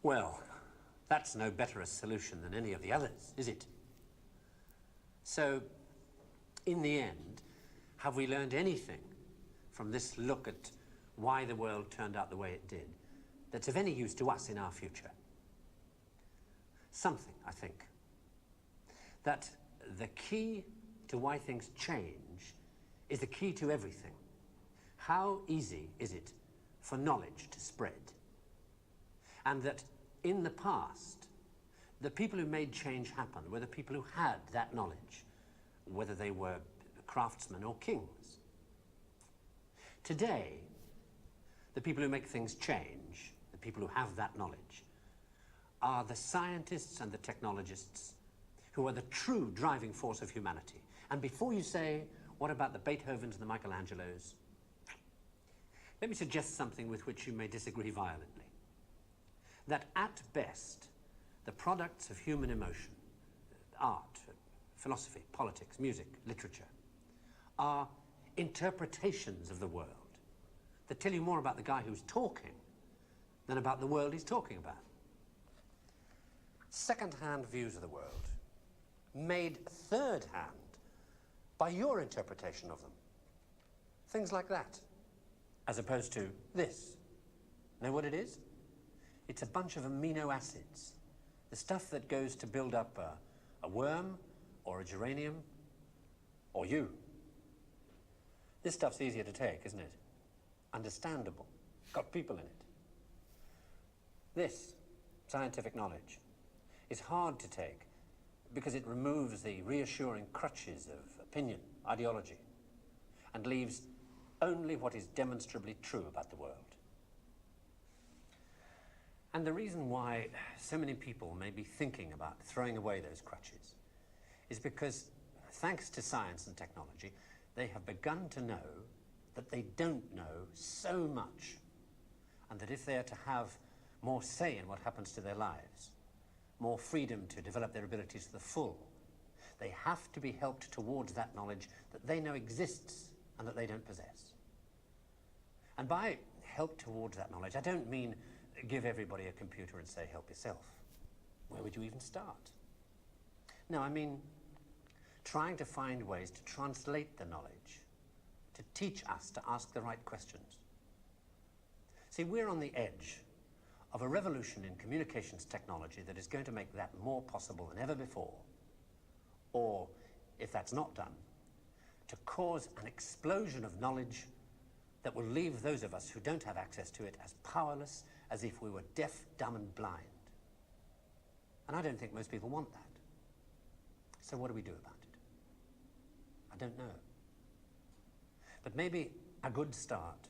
Well, that's no better a solution than any of the others, is it? So, in the end, have we learned anything from this look at why the world turned out the way it did that's of any use to us in our future? Something, I think. That the key to why things change is the key to everything. How easy is it for knowledge to spread? And that in the past, the people who made change happen were the people who had that knowledge, whether they were craftsmen or kings. Today, the people who make things change, the people who have that knowledge, are the scientists and the technologists who are the true driving force of humanity. And before you say, what about the Beethovens and the Michelangelos? Let me suggest something with which you may disagree violently. That at best, the products of human emotion, art, philosophy, politics, music, literature, are interpretations of the world that tell you more about the guy who's talking than about the world he's talking about. Second-hand views of the world, made third-hand by your interpretation of them. Things like that, as opposed to this. Know what it is? It's a bunch of amino acids. The stuff that goes to build up a worm, or a geranium, or you. This stuff's easier to take, isn't it? Understandable. Got people in it. This, scientific knowledge, is hard to take because it removes the reassuring crutches of opinion, ideology, and leaves only what is demonstrably true about the world. And the reason why so many people may be thinking about throwing away those crutches is because, thanks to science and technology, they have begun to know that they don't know so much, and that if they are to have more say in what happens to their lives, more freedom to develop their abilities to the full, they have to be helped towards that knowledge that they know exists and that they don't possess. And by help towards that knowledge, I don't mean give everybody a computer and say help yourself. Where would you even start? No, I mean trying to find ways to translate the knowledge, to teach us to ask the right questions. See, we're on the edge of a revolution in communications technology that is going to make that more possible than ever before. Or, if that's not done, to cause an explosion of knowledge that will leave those of us who don't have access to it as powerless as if we were deaf, dumb, and blind. And I don't think most people want that. So what do we do about it? I don't know. But maybe a good start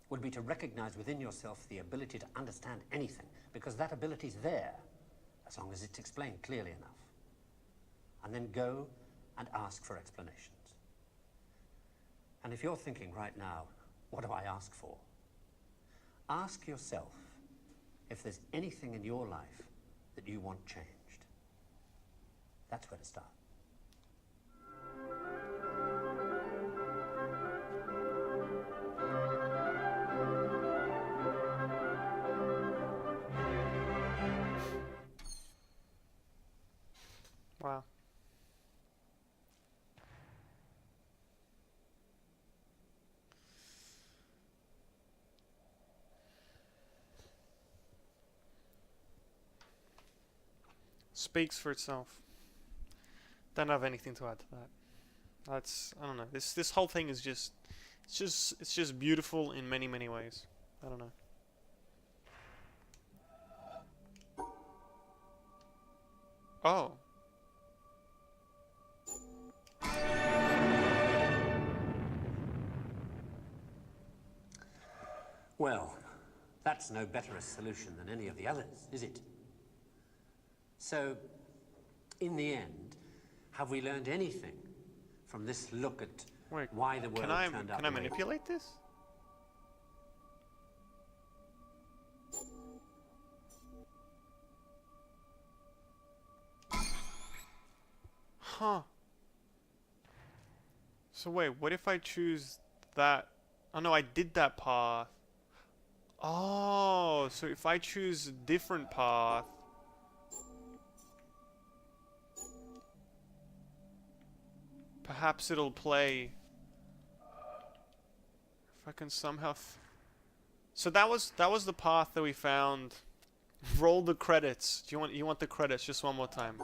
would be to recognize within yourself the ability to understand anything, because that ability's there, as long as it's explained clearly enough. And then go and ask for explanations. And if you're thinking right now, what do I ask for? Ask yourself if there's anything in your life that you want changed. That's where to start. Wow. Speaks for itself. Don't have anything to add to that. That's, I don't know. This whole thing is just it's just beautiful in many ways. I don't know. Oh. Well, that's no better a solution than any of the others, is it? So, in the end, have we learned anything from this look at Wait, why the world can I turned out can I the way it manipulate this? Huh. So wait, what if I choose that? Oh no, I did that path. Oh, so if I choose a different path, perhaps it'll play. If I can somehow. So that was the path that we found. Roll the credits. Do you want the credits just one more time?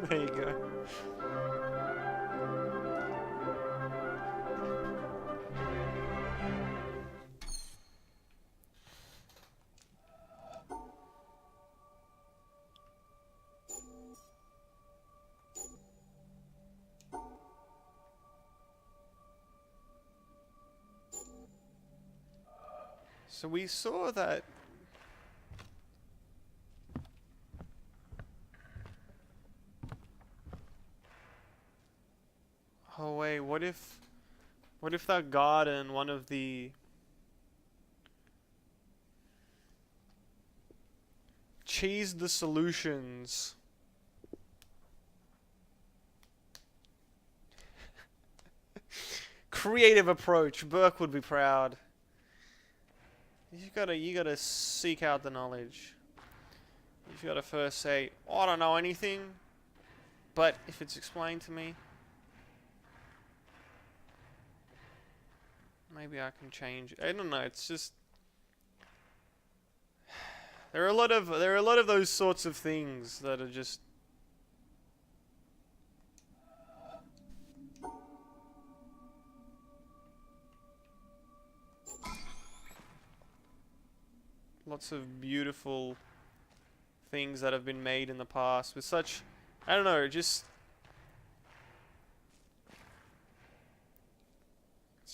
There you go. So we saw that. Oh wait, what if that garden, one of the cheese the solutions. Creative approach. Burke would be proud. You gotta seek out the knowledge. You've gotta first say, oh, I don't know anything, but if it's explained to me, maybe I can change. I don't know. It's just there are a lot of those sorts of things that are just lots of beautiful things that have been made in the past with such, I don't know, just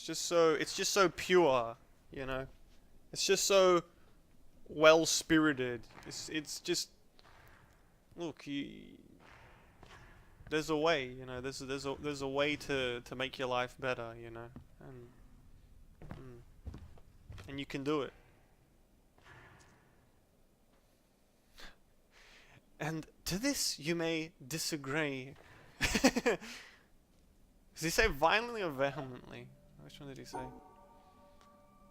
it's just so pure, you know. It's just so well spirited. It's just look, there's a way, you know. There's a way to make your life better, you know, and you can do it. And to this you may disagree. Does he say violently or vehemently? Which one did he say?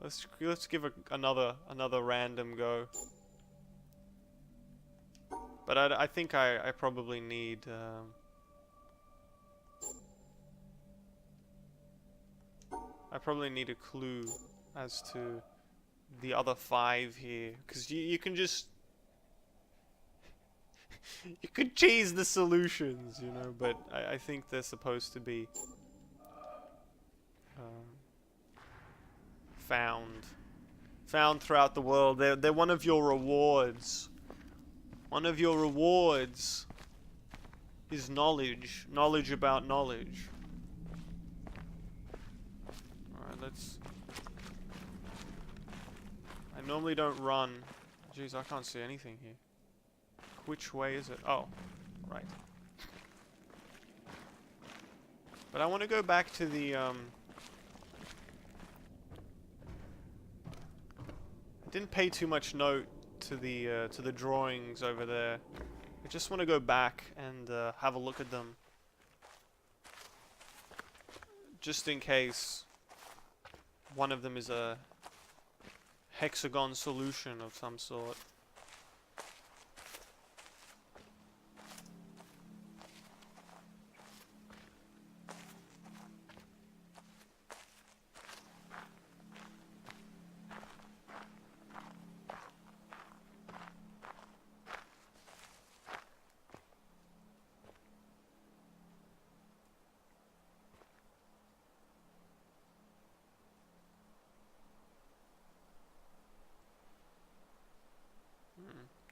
Let's give another random go. But I think I probably need I probably need a clue as to the other 5 here, because you can just you could cheese the solutions, you know, but I think they're supposed to be found throughout the world. They're one of your rewards. One of your rewards is knowledge. Knowledge about knowledge. Alright, let's... I normally don't run. Jeez, I can't see anything here. Which way is it? Oh, right. But I want to go back to the, I didn't pay too much note to the drawings over there. I just want to go back and have a look at them, just in case one of them is a hexagon solution of some sort.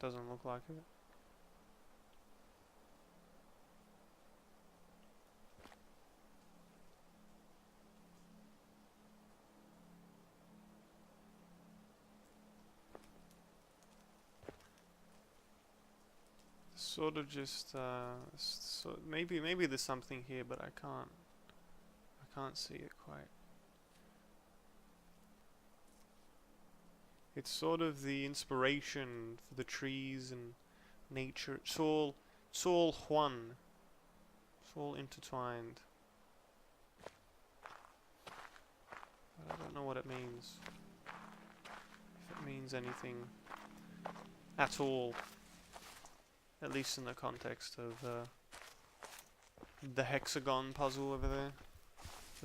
Doesn't look like it. Sort of just so maybe there's something here, but I can't see it quite. It's sort of the inspiration for the trees and nature. It's all one. It's all intertwined. But I don't know what it means. If it means anything at all. At least in the context of the hexagon puzzle over there.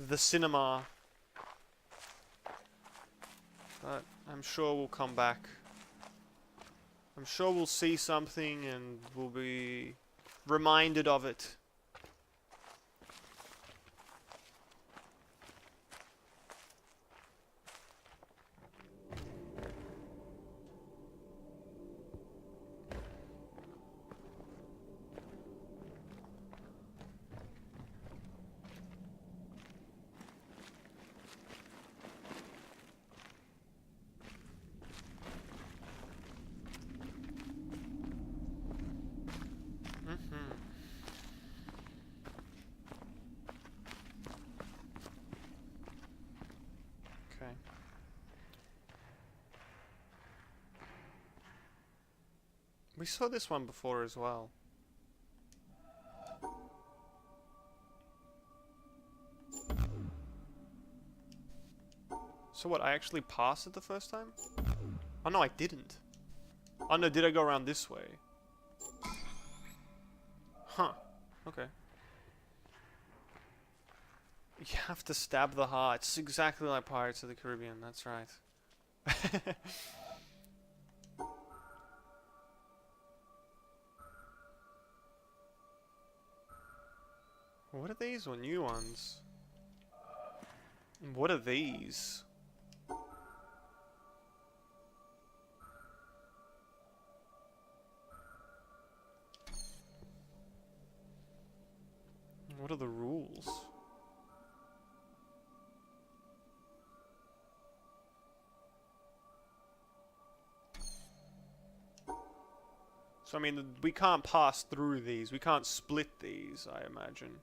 The cinema. But I'm sure we'll come back. I'm sure we'll see something and we'll be reminded of it. Okay. We saw this one before as well. So what, I actually passed it the first time? Oh no, I didn't. Oh no, did I go around this way? Huh. Okay. You have to stab the heart. It's exactly like Pirates of the Caribbean, that's right. What are these one? New ones? What are these? What are the rules? So I mean, we can't pass through these. We can't split these, I imagine.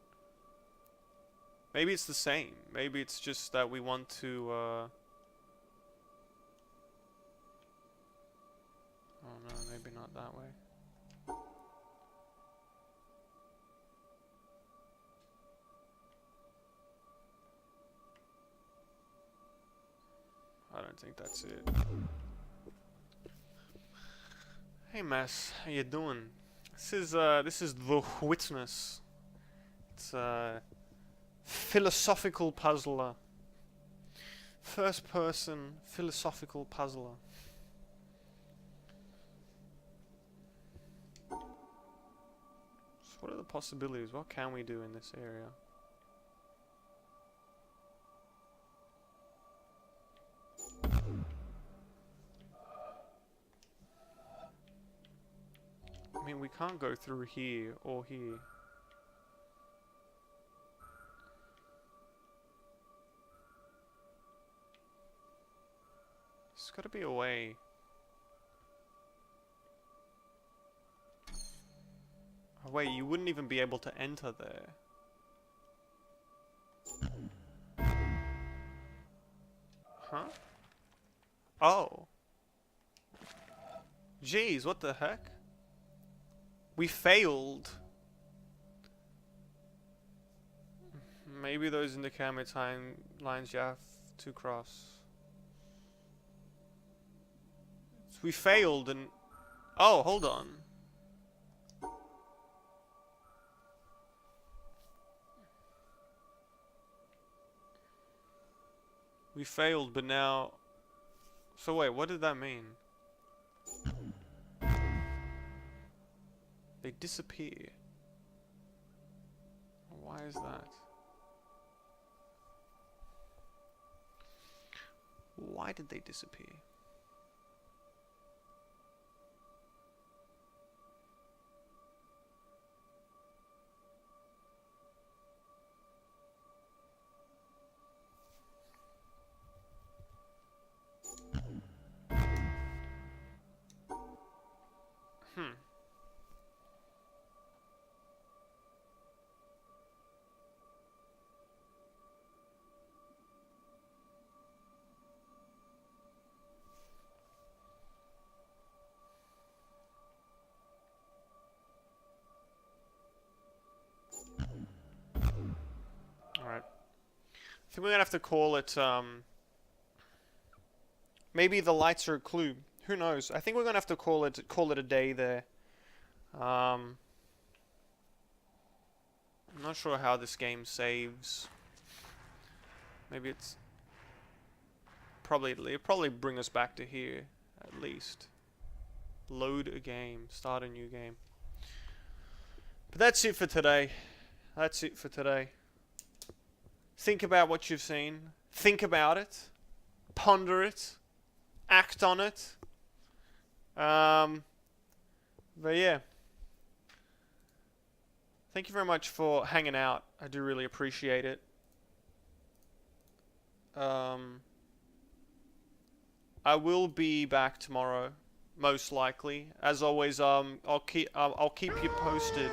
Maybe it's the same. Maybe it's just that we want to, oh no, maybe not that way. don't think that's it. Hey Mass, how you doing? This is The Witness. It's a philosophical puzzler. First person philosophical puzzler. So what are the possibilities? What can we do in this area? I mean, we can't go through here or here. There's gotta be a way. Oh wait, you wouldn't even be able to enter there. Huh? Oh. Jeez, what the heck? We failed. Maybe those in the camera lines you have to cross. So we failed and... Oh, hold on. We failed, but now... So wait, what did that mean? They disappear. Why is that? Why did they disappear? Alright. I think we're gonna have to call it, maybe the lights are a clue. Who knows? I think we're gonna have to call it a day there. I'm not sure how this game saves. Maybe it's it'll probably bring us back to here at least. Load a game, start a new game. But that's it for today. That's it for today. Think about what you've seen. Think about it. Ponder it. Act on it. But yeah. Thank you very much for hanging out. I do really appreciate it. I will be back tomorrow, most likely. As always, I'll keep you posted.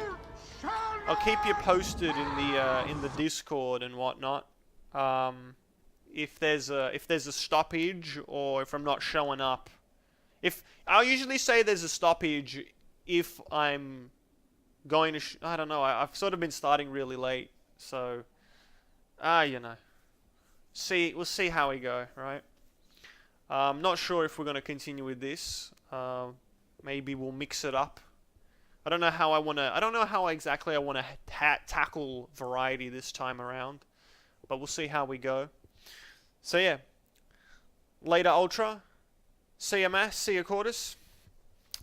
I'll keep you posted in the Discord and whatnot. If there's a stoppage or if I'm not showing up. I'll usually say there's a stoppage if I'm going to. I don't know. I've sort of been starting really late, so you know. We'll see how we go, right? I'm not sure if we're going to continue with this. Maybe we'll mix it up. I don't know how exactly I want to tackle variety this time around, but we'll see how we go. So yeah, later Ultra, see ya Mass, see ya Cordis,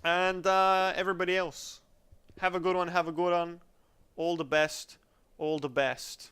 and everybody else. Have a good one, have a good one. All the best, all the best.